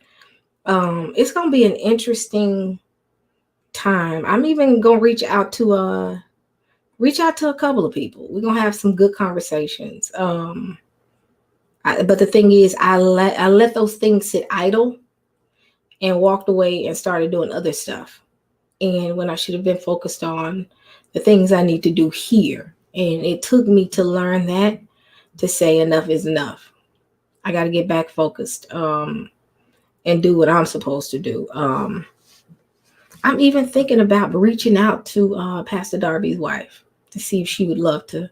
It's gonna be an interesting time. I'm even gonna reach out to a couple of people. We're gonna have some good conversations. But the thing is, I let those things sit idle, and walked away and started doing other stuff. And when I should have been focused on the things I need to do here. And it took me to learn that, to say enough is enough. I got to get back focused and do what I'm supposed to do. I'm even thinking about reaching out to Pastor Darby's wife to see if she would love to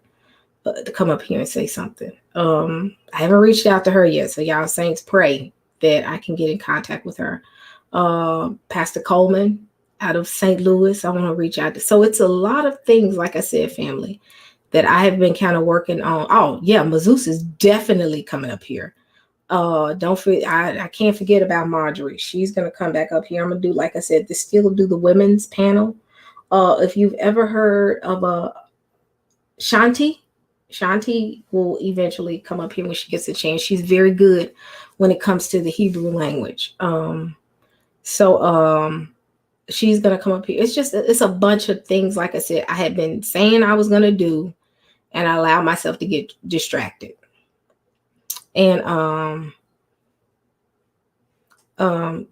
come up here and say something. I haven't reached out to her yet, so y'all saints pray that I can get in contact with her. Pastor Coleman out of St. Louis, I want to reach out to. So it's a lot of things, like I said, family, that I have been kind of working on. Oh yeah, Mazus is definitely coming up here. Don't forget, I can't forget about Marjorie. She's gonna come back up here. I'm gonna do, like I said, still do the women's panel. If you've ever heard of Shanti will eventually come up here when she gets a chance. She's very good when it comes to the Hebrew language. She's gonna come up here. It's a bunch of things. Like I said, I had been saying I was gonna do, and I allowed myself to get distracted. And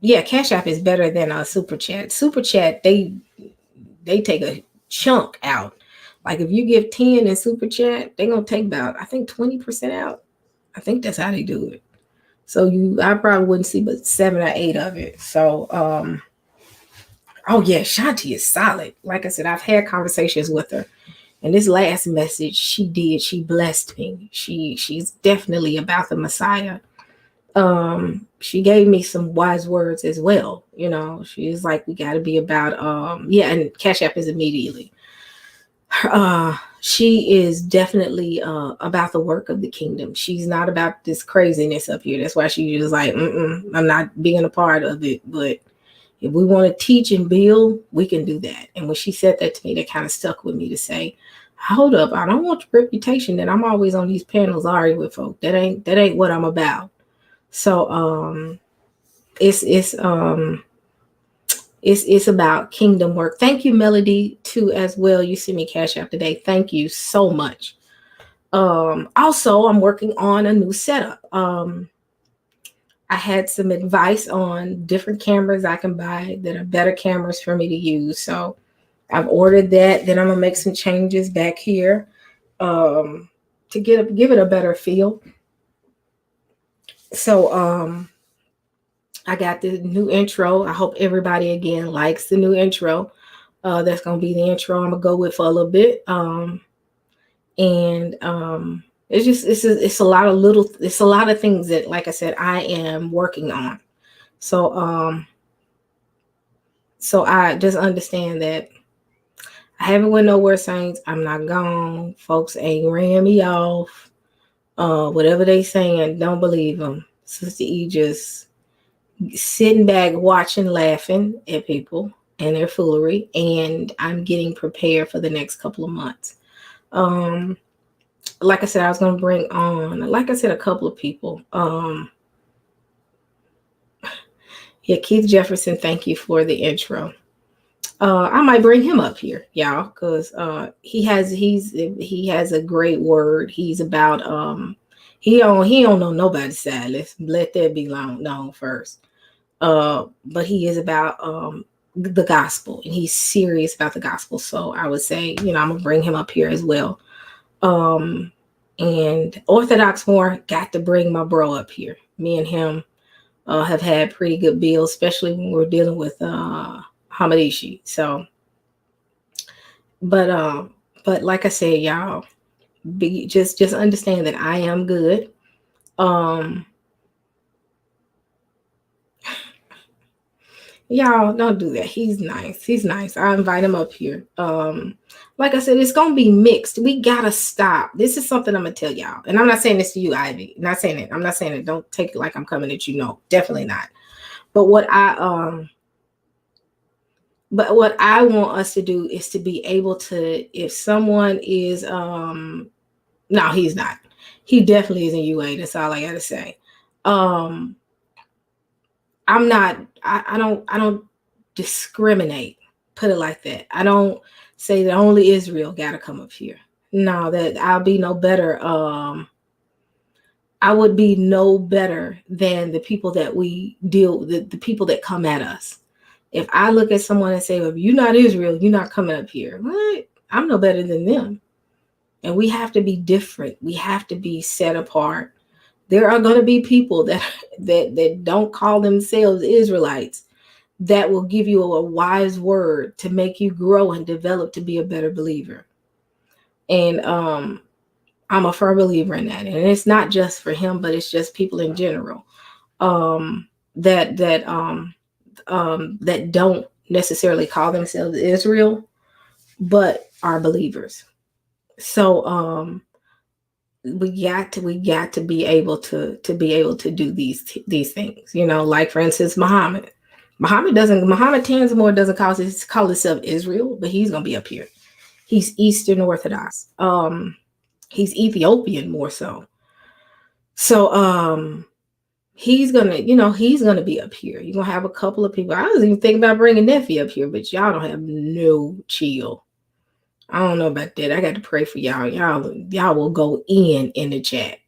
yeah, Cash App is better than a Super Chat. Super Chat, they take a chunk out. Like if you give 10 in Super Chat, they're gonna take about, I think, 20% out. I think that's how they do it. So I probably wouldn't see but 7 or 8 of it. So oh yeah, Shanti is solid. Like I said, I've had conversations with her. And this last message she blessed me. She's definitely about the Messiah. She gave me some wise words as well. You know, she's like, we got to be about, and Cash App is immediately. She is definitely about the work of the kingdom. She's not about this craziness up here. That's why she's just like, I'm not being a part of it. But if we want to teach and build, we can do that. And when she said that to me, that kind of stuck with me to say, hold up, I don't want the reputation that I'm always on these panels arguing with folk. That ain't what I'm about. So it's about kingdom work. Thank you, Melody, too, as well. You see me Cash App today. Thank you so much. Also, I'm working on a new setup. I had some advice on different cameras I can buy that are better cameras for me to use. So I've ordered that. Then I'm gonna make some changes back here to give it a better feel. So I got the new intro. I hope everybody again likes the new intro. That's gonna be the intro I'm gonna go with for a little bit. It's a lot of things that, like I said, I am working on. So I just understand that I haven't went nowhere, saints. I'm not gone. Folks ain't ran me off. Whatever they saying, don't believe them. Sister E just sitting back, watching, laughing at people and their foolery, and I'm getting prepared for the next couple of months. Like I said, I was going to bring on, like I said, a couple of people. Yeah, Keith Jefferson, thank you for the intro. I might bring him up here, y'all, because he has a great word. He's about he don't know nobody's side. Let's let that be known first. But he is about the gospel, and he's serious about the gospel. So I would say, I'm gonna bring him up here as well. And Orthodox more, got to bring my bro up here. Me and him have had pretty good bills, especially when we're dealing with Hamadishi. So, but like I said, y'all, just understand that I am good. Y'all don't do that. He's nice. I invite him up here. Like I said, it's gonna be mixed. We gotta stop. This is something I'm gonna tell y'all, and I'm not saying this to you, Ivy. I'm not saying it. Don't take it like I'm coming at you. No, definitely not. But what I want us to do is to be able to, if someone is no, he's not. He definitely isn't UA. That's all I gotta say. I'm not, I don't discriminate, put it like that. I don't say that only Israel got to come up here. No, that I'll be no better I would be no better than the people that we deal with, the people that come at us. If I look at someone and say, well, if you're not Israel, you're not coming up here. What? I'm no better than them. And we have to be different. We have to be set apart. There are going to be people that don't call themselves Israelites that will give you a wise word to make you grow and develop to be a better believer. And I'm a firm believer in that. And it's not just for him, but it's just people in general that that don't necessarily call themselves Israel, but are believers. So we got to be able to be able to do these things. You know, like for instance, Muhammad. Muhammad Tanzamore doesn't call himself Israel, but he's gonna be up here. He's Eastern Orthodox. He's Ethiopian more so. So he's gonna be up here. You're gonna have a couple of people. I was even thinking about bringing Nephi up here, but y'all don't have no chill. I don't know about that. I got to pray for y'all. Y'all will go in the chat.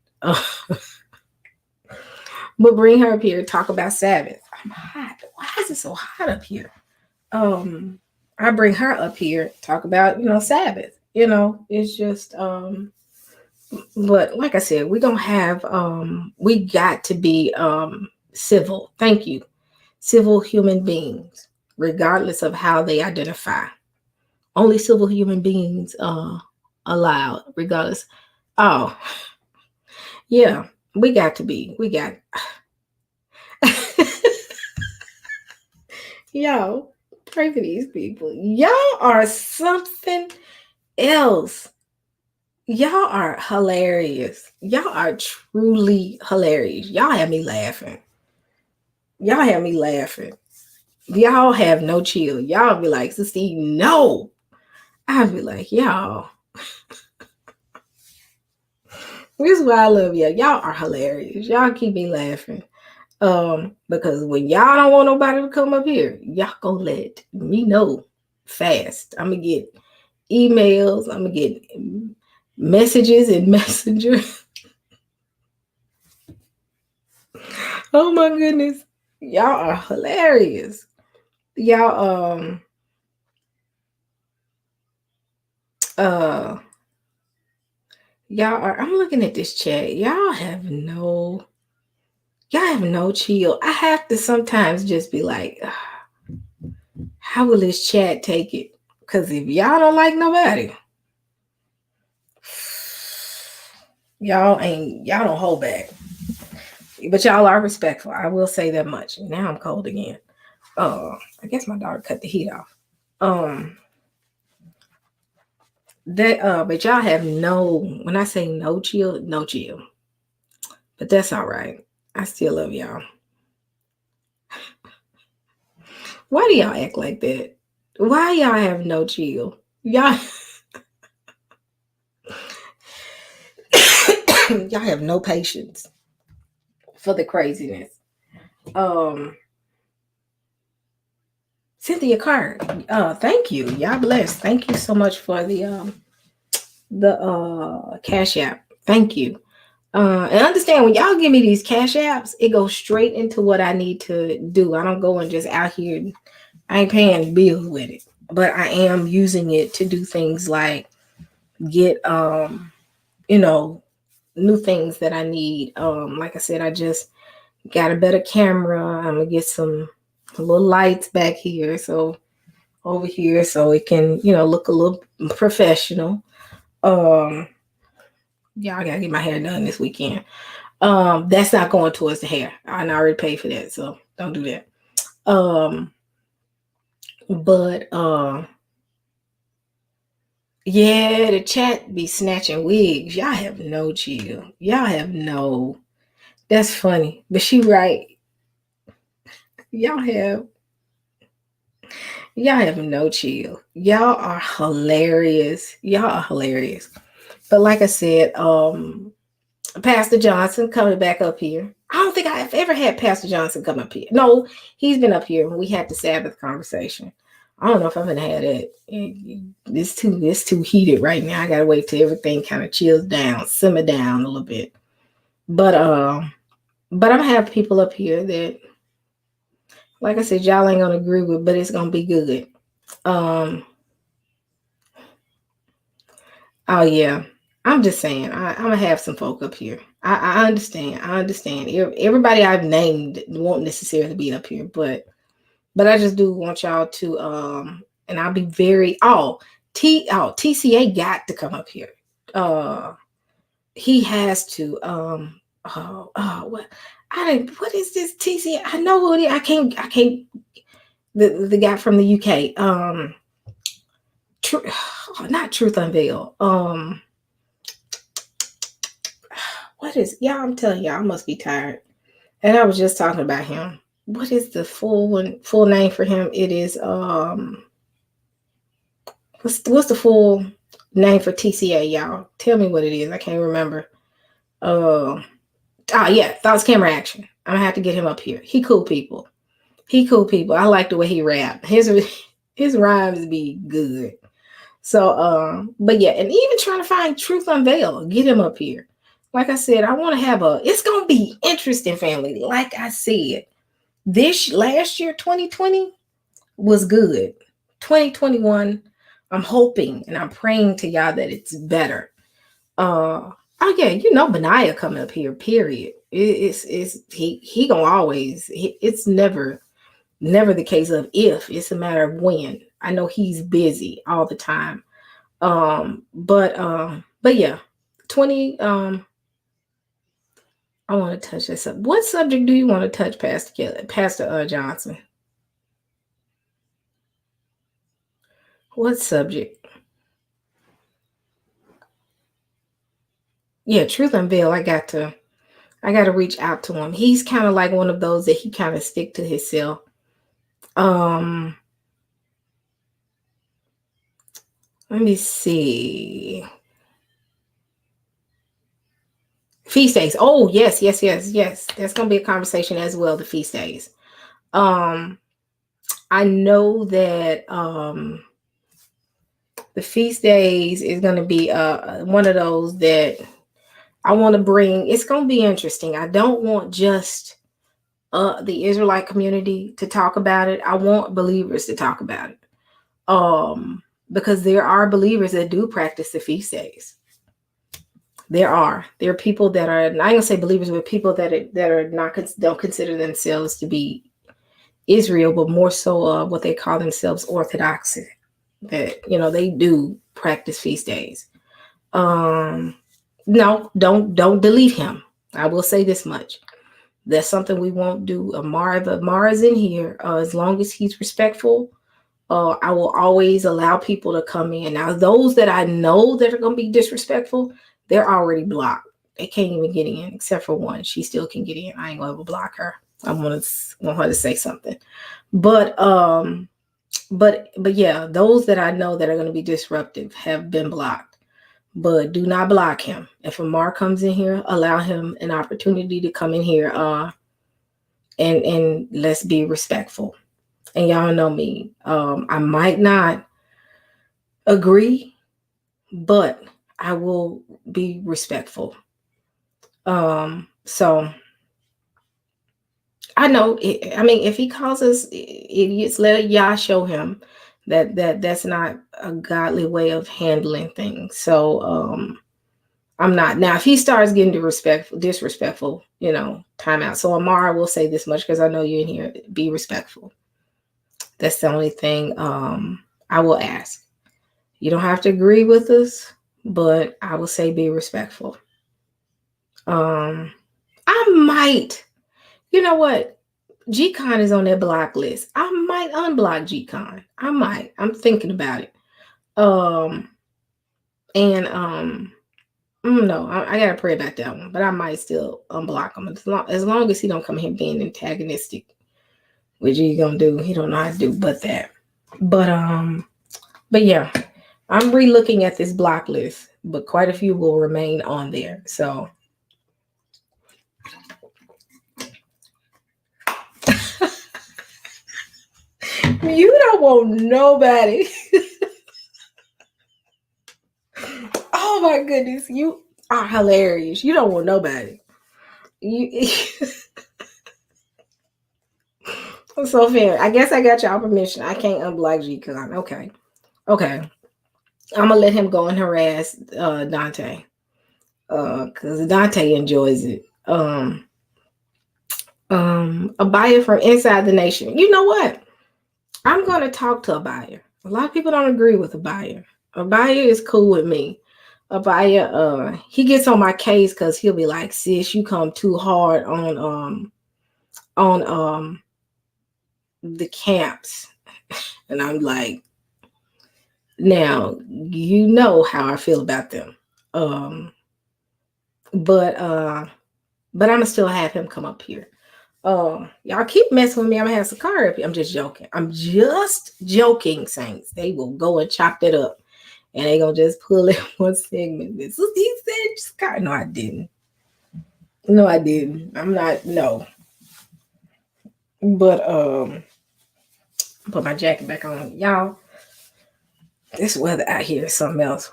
But bring her up here, talk about Sabbath. I'm hot. Why is it so hot up here? I bring her up here, talk about, Sabbath. It's just but like I said, we're gonna have we got to be civil. Thank you. Civil human beings, regardless of how they identify. Only civil human beings allowed, regardless. Oh, yeah, we got to be. We got. Y'all, pray for these people. Y'all are something else. Y'all are hilarious. Y'all are truly hilarious. Y'all have me laughing. Y'all have me laughing. Y'all have no chill. Y'all be like, Sista, no. I'll be like, y'all. This is why I love y'all. Y'all are hilarious. Y'all keep me laughing. Because when y'all don't want nobody to come up here, y'all gonna let me know fast. I'm gonna get emails. I'm gonna get messages and Messenger. Oh my goodness. Y'all are hilarious. Y'all I'm looking at this chat. Y'all have no chill. I have to sometimes just be like, how will this chat take it? Because if y'all don't like nobody, y'all don't hold back. But y'all are respectful. I will say that much. Now I'm cold again. I guess my daughter cut the heat off. But y'all have when I say no chill, no chill. But that's all right. I still love y'all. Why do y'all act like that? Why y'all have no chill? Y'all y'all have no patience for the craziness. Cynthia Carr, thank you. Y'all blessed. Thank you so much for the Cash App. Thank you. And understand, when y'all give me these Cash Apps, it goes straight into what I need to do. I don't go and just out here. I ain't paying bills with it, but I am using it to do things like get new things that I need. Like I said, I just got a better camera. I'm gonna get some little lights back here, so over here, so it can look a little professional. Y'all gotta get my hair done this weekend. That's not going towards the hair. I already paid for that, so don't do that. But yeah, the chat be snatching wigs. Y'all have no chill. Y'all have no. That's funny, but she right. Y'all have no chill. Y'all are hilarious. Y'all are hilarious. But like I said, Pastor Johnson coming back up here. I don't think I've ever had Pastor Johnson come up here. No, he's been up here when we had the Sabbath conversation. I don't know if I'm gonna have that. It's too heated right now. I gotta wait till everything kind of chills down, simmer down a little bit. But I'm gonna have people up here that, like I said, y'all ain't gonna agree with, but it's gonna be good. Oh yeah, I'm just saying. I'm gonna have some folk up here. I understand. I understand. Everybody I've named won't necessarily be up here, but I just do want y'all to and I'll be very TCA got to come up here. He has to. What I didn't. What is this TCA? I know who it is. I can't. The guy from the UK. Not Truth Unveil. What is? Yeah, I'm telling you, I must be tired. And I was just talking about him. What is the full name for him? It is what's the full name for TCA, y'all? Tell me what it is. I can't remember. Yeah, Thoughts Camera Action. I'm gonna have to get him up here. He cool people. I like the way he rap. His rhymes be good. So but yeah, and even trying to find Truth Unveiled, get him up here. Like I said, I want to have it's gonna be interesting, family. Like I said, this last year, 2020, was good. 2021, I'm hoping and I'm praying to y'all that it's better. Oh yeah, Benaiah coming up here, period. It's he gonna always, it's never the case of if, it's a matter of when. I know he's busy all the time. But yeah, 20 I want to touch this up. What subject do you want to touch, Pastor Johnson? What subject? Yeah, Truth Unveiled. I got to reach out to him. He's kind of like one of those that he kind of stick to himself. Let me see. Feast days. Oh, yes. That's gonna be a conversation as well, the feast days. I know that the feast days is gonna be one of those that I want to bring. It's gonna be interesting. I don't want just the Israelite community to talk about it. I want believers to talk about it. Because there are believers that do practice the feast days. There are people that are, I ain't gonna say believers, but people that are not, don't consider themselves to be Israel, but more so what they call themselves Orthodox. That they do practice feast days. No, don't delete him. I will say this much. That's something we won't do. Amara's in here. As long as he's respectful, I will always allow people to come in. Now, those that I know that are going to be disrespectful, they're already blocked. They can't even get in, except for one. She still can get in. I ain't going to block her. I want her to say something. But yeah, those that I know that are going to be disruptive have been blocked. But do not block him. If Amar comes in here, allow him an opportunity to come in here. And let's be respectful. And y'all know me. I might not agree, but I will be respectful. So I know. If he calls us idiots, let Yah show him that's not a godly way of handling things. So I'm not. Now, if he starts getting disrespectful, time out. So Amara will say this much because I know you're in here. Be respectful. That's the only thing I will ask. You don't have to agree with us, but I will say be respectful. I might, you know what? G-Con is on that block list. I might unblock G-Con. I might. I'm thinking about it. No, I gotta pray about that one, but I might still unblock him as long as he don't come here being antagonistic. Which he gonna do? He don't know how to do but that. But yeah, I'm re-looking at this block list, but quite a few will remain on there. So you don't want nobody. Oh my goodness, you are hilarious. You don't want nobody. You so fair. I guess I got y'all permission. I can't unblock G-Con. Okay. Okay. I'm gonna let him go and harass Dante. Because Dante enjoys it. A buyer from inside the nation. You know what? I'm gonna talk to a buyer. A lot of people don't agree with a buyer. A buyer is cool with me. A buyer, he gets on my case because he'll be like, sis, you come too hard on the camps. And I'm like, now you know how I feel about them. Um, but I'ma still have him come up here. Y'all keep messing with me. I'm gonna have Sakari up here. I'm just joking. I'm just joking, Saints. They will go and chop that up, and they gonna just pull it one segment. This is he said Sakari. No, I didn't. No, I didn't. I'm not. No. But put my jacket back on, y'all. This weather out here is something else.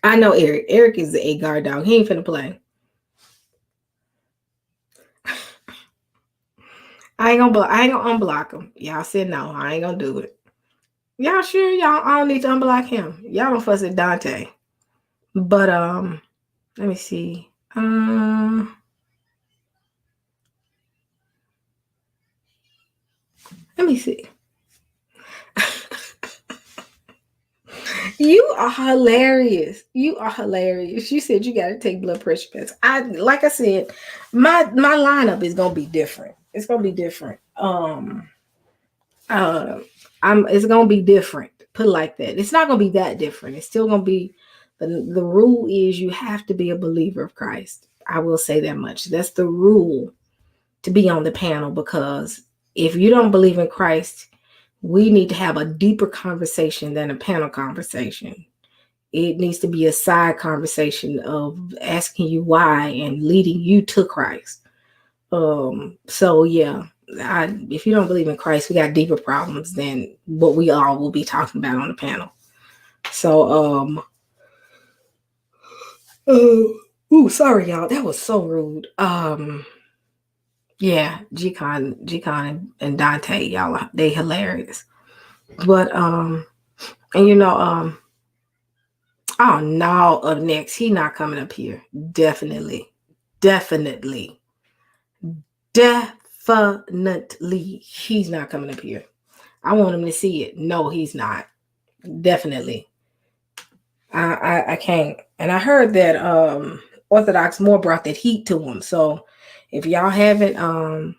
I know Eric. Eric is a guard dog. He ain't finna play. I ain't gonna unblock him. Y'all said no. I ain't gonna do it. Y'all sure y'all I don't need to unblock him? Y'all don't fuss at Dante. But let me see. Let me see. You are hilarious. You are hilarious. You said you got to take blood pressure meds. Like I said, my lineup is gonna be different. It's gonna be different. It's gonna be different. Put it like that. It's not gonna be that different. It's still gonna be the rule is you have to be a believer of Christ. I will say that much. That's the rule to be on the panel, because if you don't believe in Christ, we need to have a deeper conversation than a panel conversation. It needs to be a side conversation of asking you why and leading you to Christ. So yeah, if you don't believe in Christ, we got deeper problems than what we all will be talking about on the panel. So sorry y'all, that was so rude. Yeah, G-Con and Dante, y'all, they hilarious. But and oh no, up next, he not coming up here. Definitely he's not coming up here. I want him to see it. No, he's not. Definitely. I can't. And I heard that Orthodox more brought that heat to him. So if y'all haven't, I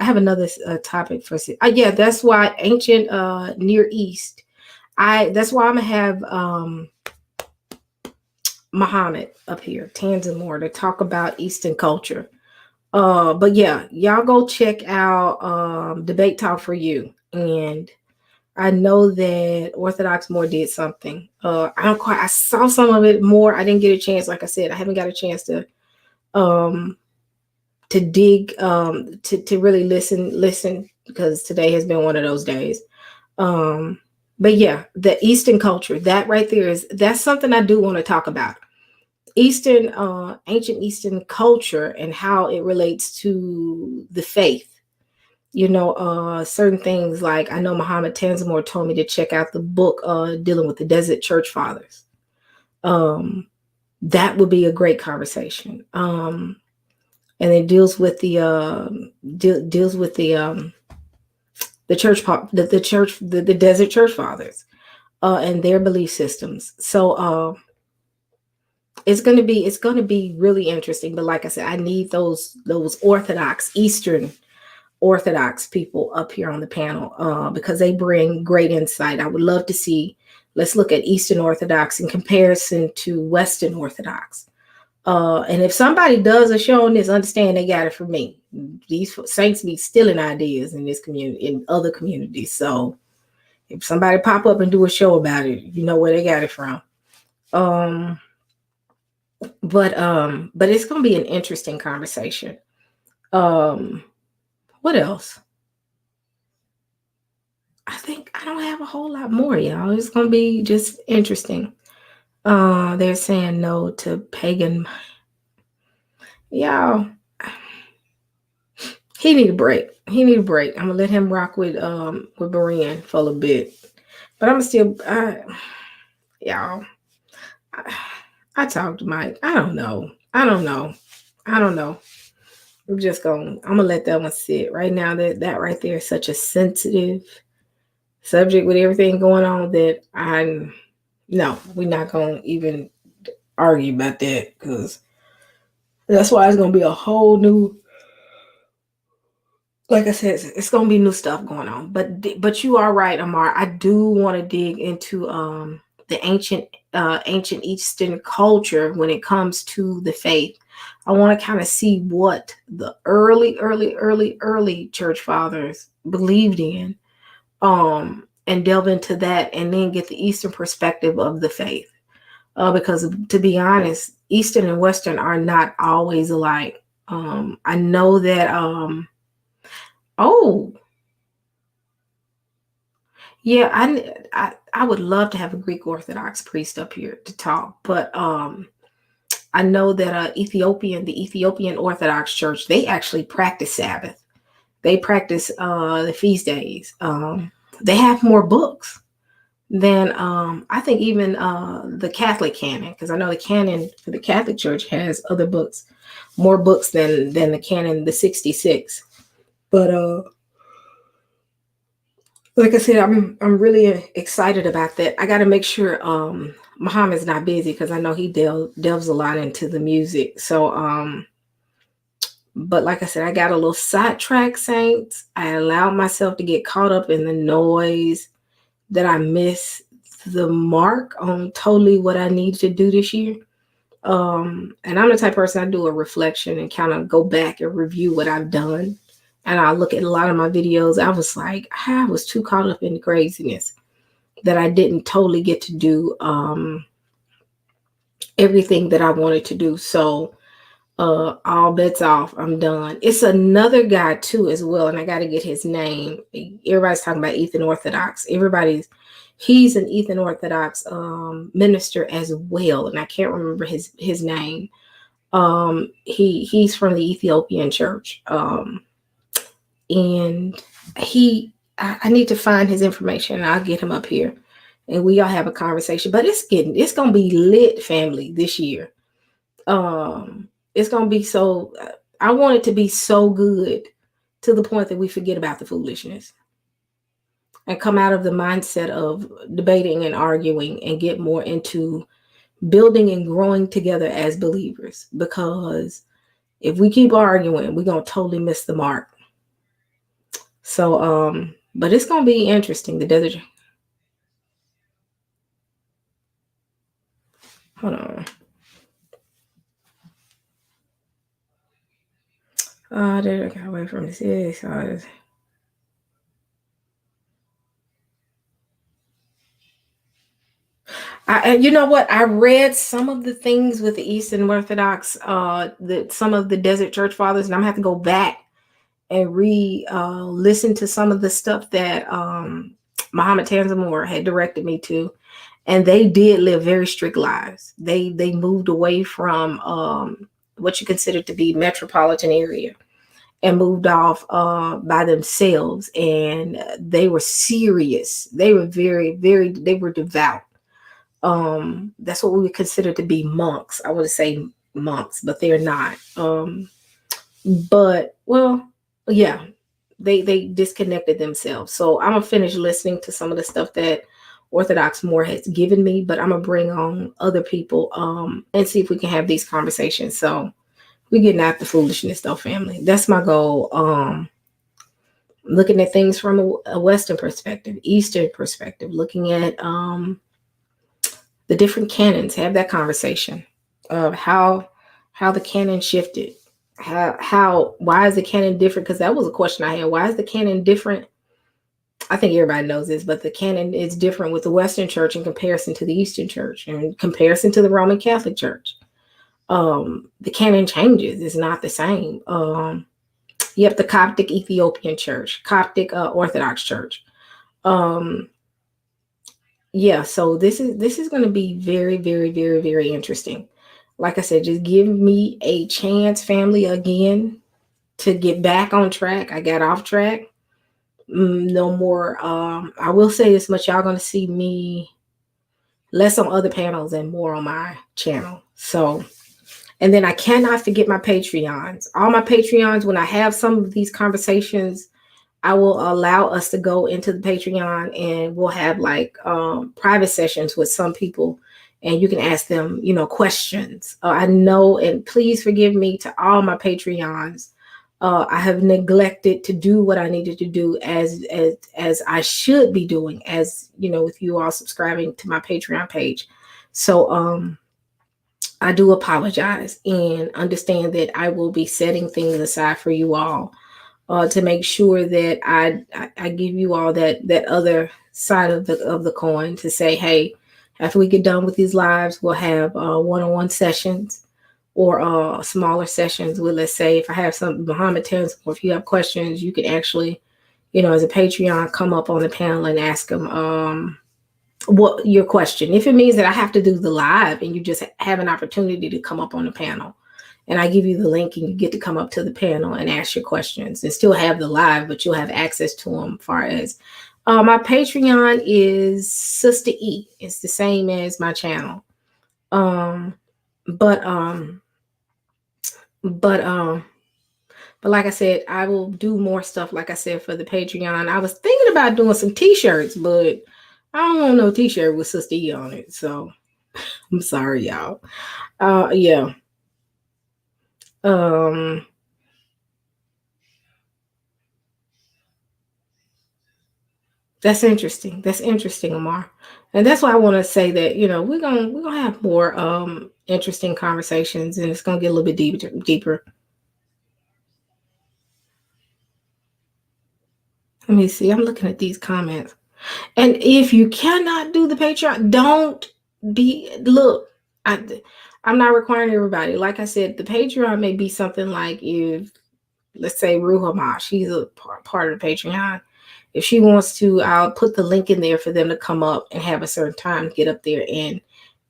have another topic for yeah, that's why ancient Near East. That's why I'm gonna have Muhammad up here, Tanzan to talk about Eastern culture. But yeah, y'all go check out Debate Talk for You. And I know that Orthodox more did something. I saw some of it more. I didn't get a chance. Like I said, I haven't got a chance to dig to really listen, because today has been one of those days. But yeah, the Eastern culture, that right there that's something I do want to talk about. Ancient Eastern culture and how it relates to the faith. Certain things, like I know Muhammad Tanzamore told me to check out the book dealing with the Desert Church Fathers. That would be a great conversation. And it deals with the the Desert Church Fathers and their belief systems. So it's going to be really interesting. But like I said, I need those Orthodox, Eastern Orthodox people up here on the panel because they bring great insight. I would love to see. Let's look at Eastern Orthodox in comparison to Western Orthodox. And if somebody does a show on this, understand they got it from me. These saints be stealing ideas in this community, in other communities. So if somebody pop up and do a show about it, you know where they got it from. But it's gonna be an interesting conversation. What else? I think I don't have a whole lot more, y'all. It's gonna be just interesting. They're saying no to pagan. Y'all, he need a break. He need a break. I'm gonna let him rock with Berean for a little bit. But I'm still y'all. I, I talked to Mike. I don't know. I don't know. I don't know. I'm gonna let that one sit right now. That right there is such a sensitive subject with everything going on that no, we're not gonna even argue about that because that's why it's gonna be a whole new, like I said, it's gonna be new stuff going on. But you are right, Amar. I do want to dig into the ancient Eastern culture when it comes to the faith. I want to kind of see what the early church fathers believed in, and delve into that, and then get the Eastern perspective of the faith. Because to be honest, Eastern and Western are not always alike. I know that. Oh, yeah, I would love to have a Greek Orthodox priest up here to talk, but I know that the Ethiopian Orthodox Church, they actually practice Sabbath. They practice the feast days. They have more books than I think even the Catholic canon, because I know the canon for the Catholic Church has other books, more books than the canon, the 66. But like I said, I'm really excited about that. I got to make sure Muhammad's not busy because I know he delves a lot into the music. So but like I said, I got a little sidetracked, saints. I allowed myself to get caught up in the noise that I missed the mark on totally what I need to do this year. And I'm the type of person, I do a reflection and kind of go back and review what I've done. And I look at a lot of my videos. I was like, I was too caught up in the craziness that I didn't totally get to do everything that I wanted to do. So all bets off. I'm done. It's another guy too as well, and I got to get his name. Everybody's talking about Ethan Orthodox. He's an Ethan Orthodox minister as well, and I can't remember his name. He's from the Ethiopian church, and I need to find his information, and I'll get him up here, and we all have a conversation. But it's gonna be lit, family, this year. It's gonna be so. I want it to be so good to the point that we forget about the foolishness and come out of the mindset of debating and arguing and get more into building and growing together as believers. Because if we keep arguing, we're gonna totally miss the mark. So, but it's gonna be interesting. The desert. Hold on. There I got away from this. You know what? I read some of the things with the Eastern Orthodox, some of the Desert Church Fathers, and I'm gonna have to go back and listen to some of the stuff that Muhammad Tanzamur had directed me to, and they did live very strict lives. They moved away from what you consider to be metropolitan area and moved off by themselves, and they were serious. They were they were devout. That's what we would consider to be monks. I would say monks, but they're not. But well, yeah, they disconnected themselves. So I'm gonna finish listening to some of the stuff that Orthodox Moore has given me, but I'm gonna bring on other people and see if we can have these conversations. So we're getting out the foolishness though, family. That's my goal. Looking at things from a Western perspective, Eastern perspective, looking at the different canons, have that conversation of how the canon shifted. Why is the canon different? Because that was a question I had. Why is the canon different? I think everybody knows this, but the canon is different with the Western Church in comparison to the Eastern Church, and in comparison to the Roman Catholic Church. The canon changes. It's not the same. Yep, the Coptic Ethiopian Church, Coptic Orthodox Church. Yeah, so this is going to be very, very, very, very interesting. like I said, just give me a chance, family, again, to get back on track. I got off track. No more. I will say this much: y'all gonna see me less on other panels and more on my channel. So, and then I cannot forget my Patreons. All my Patreons, when I have some of these conversations, I will allow us to go into the Patreon and we'll have like private sessions with some people, and you can ask them, questions. I know, and please forgive me to all my Patreons. I have neglected to do what I needed to do as I should be doing, as with you all subscribing to my Patreon page. So I do apologize and understand that I will be setting things aside for you all to make sure that I give you all that other side of the coin, to say, hey, after we get done with these lives, we'll have one-on-one sessions or smaller sessions with, let's say, if I have some Muhammad Tens, or if you have questions, you can actually, as a Patreon, come up on the panel and ask them what your question. If it means that I have to do the live and you just have an opportunity to come up on the panel, and I give you the link and you get to come up to the panel and ask your questions and still have the live, but you'll have access to them. Far as my Patreon is Sista E. It's the same as my channel. But like I said, I will do more stuff, like I said, for the Patreon. I was thinking about doing some t-shirts, but I don't want no t-shirt with Sista E on it. So I'm sorry, y'all. Yeah. That's interesting. That's interesting, Amar. And that's why I want to say that, we're gonna have more interesting conversations, and it's gonna get a little bit deeper. Let me see. I'm looking at these comments. And if you cannot do the Patreon, I'm not requiring everybody. Like I said, the Patreon may be something like, if, let's say, Ruhama, she's a part of the Patreon. If she wants to, I'll put the link in there for them to come up and have a certain time to get up there and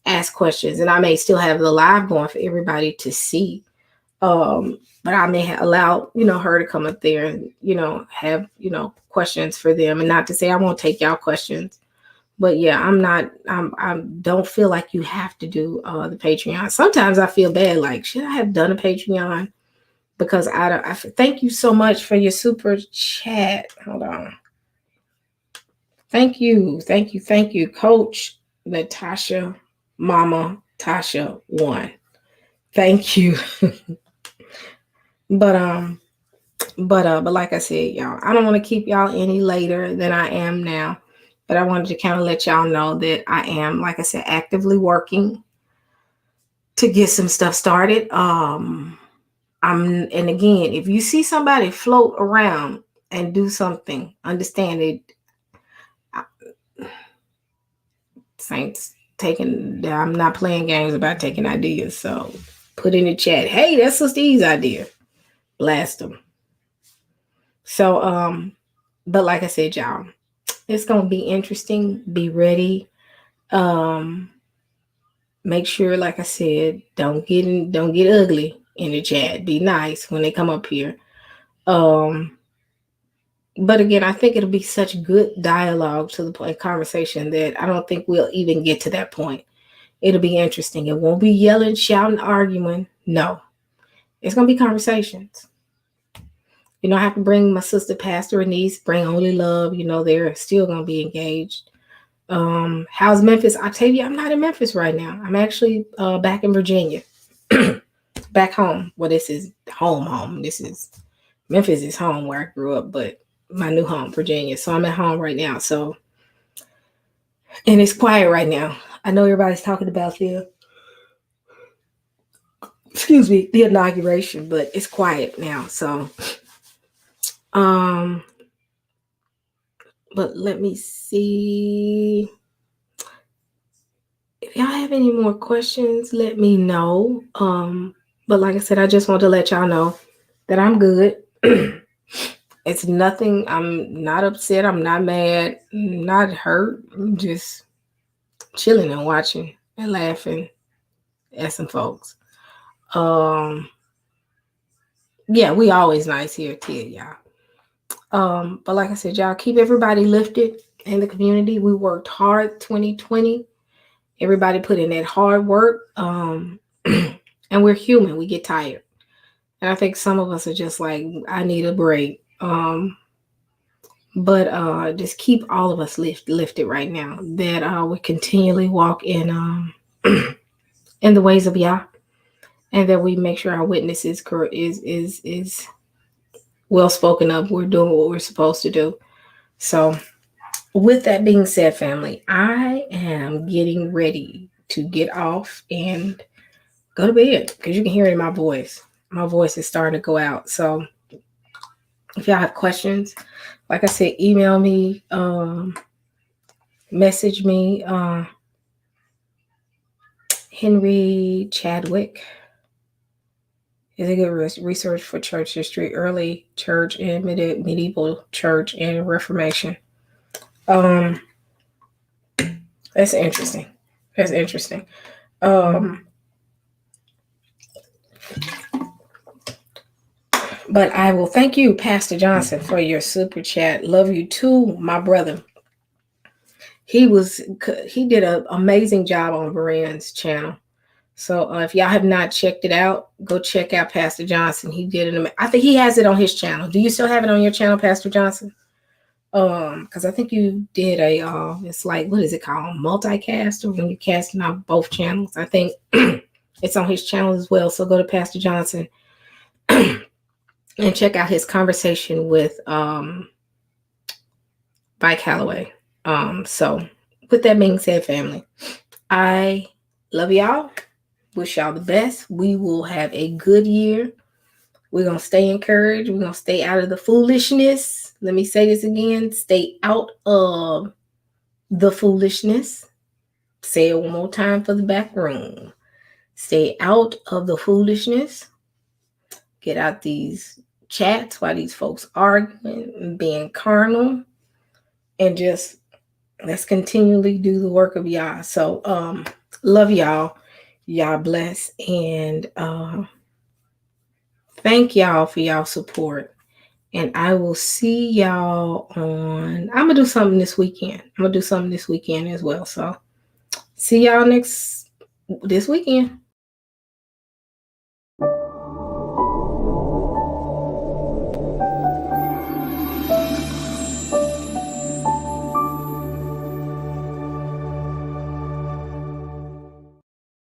ask questions. And I may still have the live going for everybody to see. But I may allow, her to come up there and, have, questions for them. And not to say I won't take y'all questions. But yeah, I don't feel like you have to do the Patreon. Sometimes I feel bad, like, should I have done a Patreon? Because I thank you so much for your super chat. Hold on. Thank you, Coach Natasha, Mama Tasha 1. Thank you. But like I said, y'all, I don't want to keep y'all any later than I am now. But I wanted to kind of let y'all know that I am, like I said, actively working to get some stuff started. And again, if you see somebody float around and do something, understand it. Saints I'm not playing games about taking ideas. So put in the chat, hey, that's Sister E's idea. Blast them. So, but like I said, y'all, it's gonna be interesting. Be ready. Make sure, like I said, don't get ugly in the chat. Be nice when they come up here. But again, I think it'll be such good dialogue to the point, conversation, that I don't think we'll even get to that point. It'll be interesting. It won't be yelling, shouting, arguing. No, it's gonna be conversations. I have to bring my sister, Pastor and niece, bring only love. They're still gonna be engaged. How's Memphis? I tell you, I'm not in Memphis right now. I'm actually back in Virginia, back home. Well, this is home. Memphis is home where I grew up, but my new home, Virginia. So I'm at home right now. So, and it's quiet right now. I know everybody's talking about the inauguration, but it's quiet now. So, but let me see. If y'all have any more questions, let me know. But like I said, I just want to let y'all know that I'm good. It's nothing. I'm not upset. I'm not mad. I'm not hurt. I'm just chilling and watching and laughing at some folks. Yeah, we always nice here too, y'all. But like I said, y'all keep everybody lifted in the community. We worked hard 2020. Everybody put in that hard work. And we're human. We get tired. And I think some of us are just like, I need a break. But just keep all of us lifted right now. That we continually walk in in the ways of Yah, and that we make sure our witness is well spoken of. We're doing what we're supposed to do. So, with that being said, family, I am getting ready to get off and go to bed because you can hear it in my voice. My voice is starting to go out. So, if y'all have questions, like I said, email me, message me, Henry Chadwick is a good research for church history, early church and medieval church and Reformation. That's interesting. That's interesting. But I will thank you, Pastor Johnson, for your super chat. Love you too, my brother. He did an amazing job on Berean's channel. So if y'all have not checked it out, go check out Pastor Johnson. He did it. I think he has it on his channel. Do you still have it on your channel, Pastor Johnson? Because I think you did it's like, what is it called? Multicast, or when you're casting out both channels. I think it's on his channel as well. So go to Pastor Johnson and check out his conversation with Mike Calloway. So with that being said, family, I love y'all. Wish y'all the best. We will have a good year. We're going to stay encouraged. We're going to stay out of the foolishness. Let me say this again. Stay out of the foolishness. Say it one more time for the back room. Stay out of the foolishness. Get out these chats while these folks arguing and being carnal. And just let's continually do the work of Yah. So, love y'all. Y'all bless. And thank y'all for y'all support. And I will see y'all on. I'm going to do something this weekend. I'm going to do something this weekend as well. So, see y'all this weekend.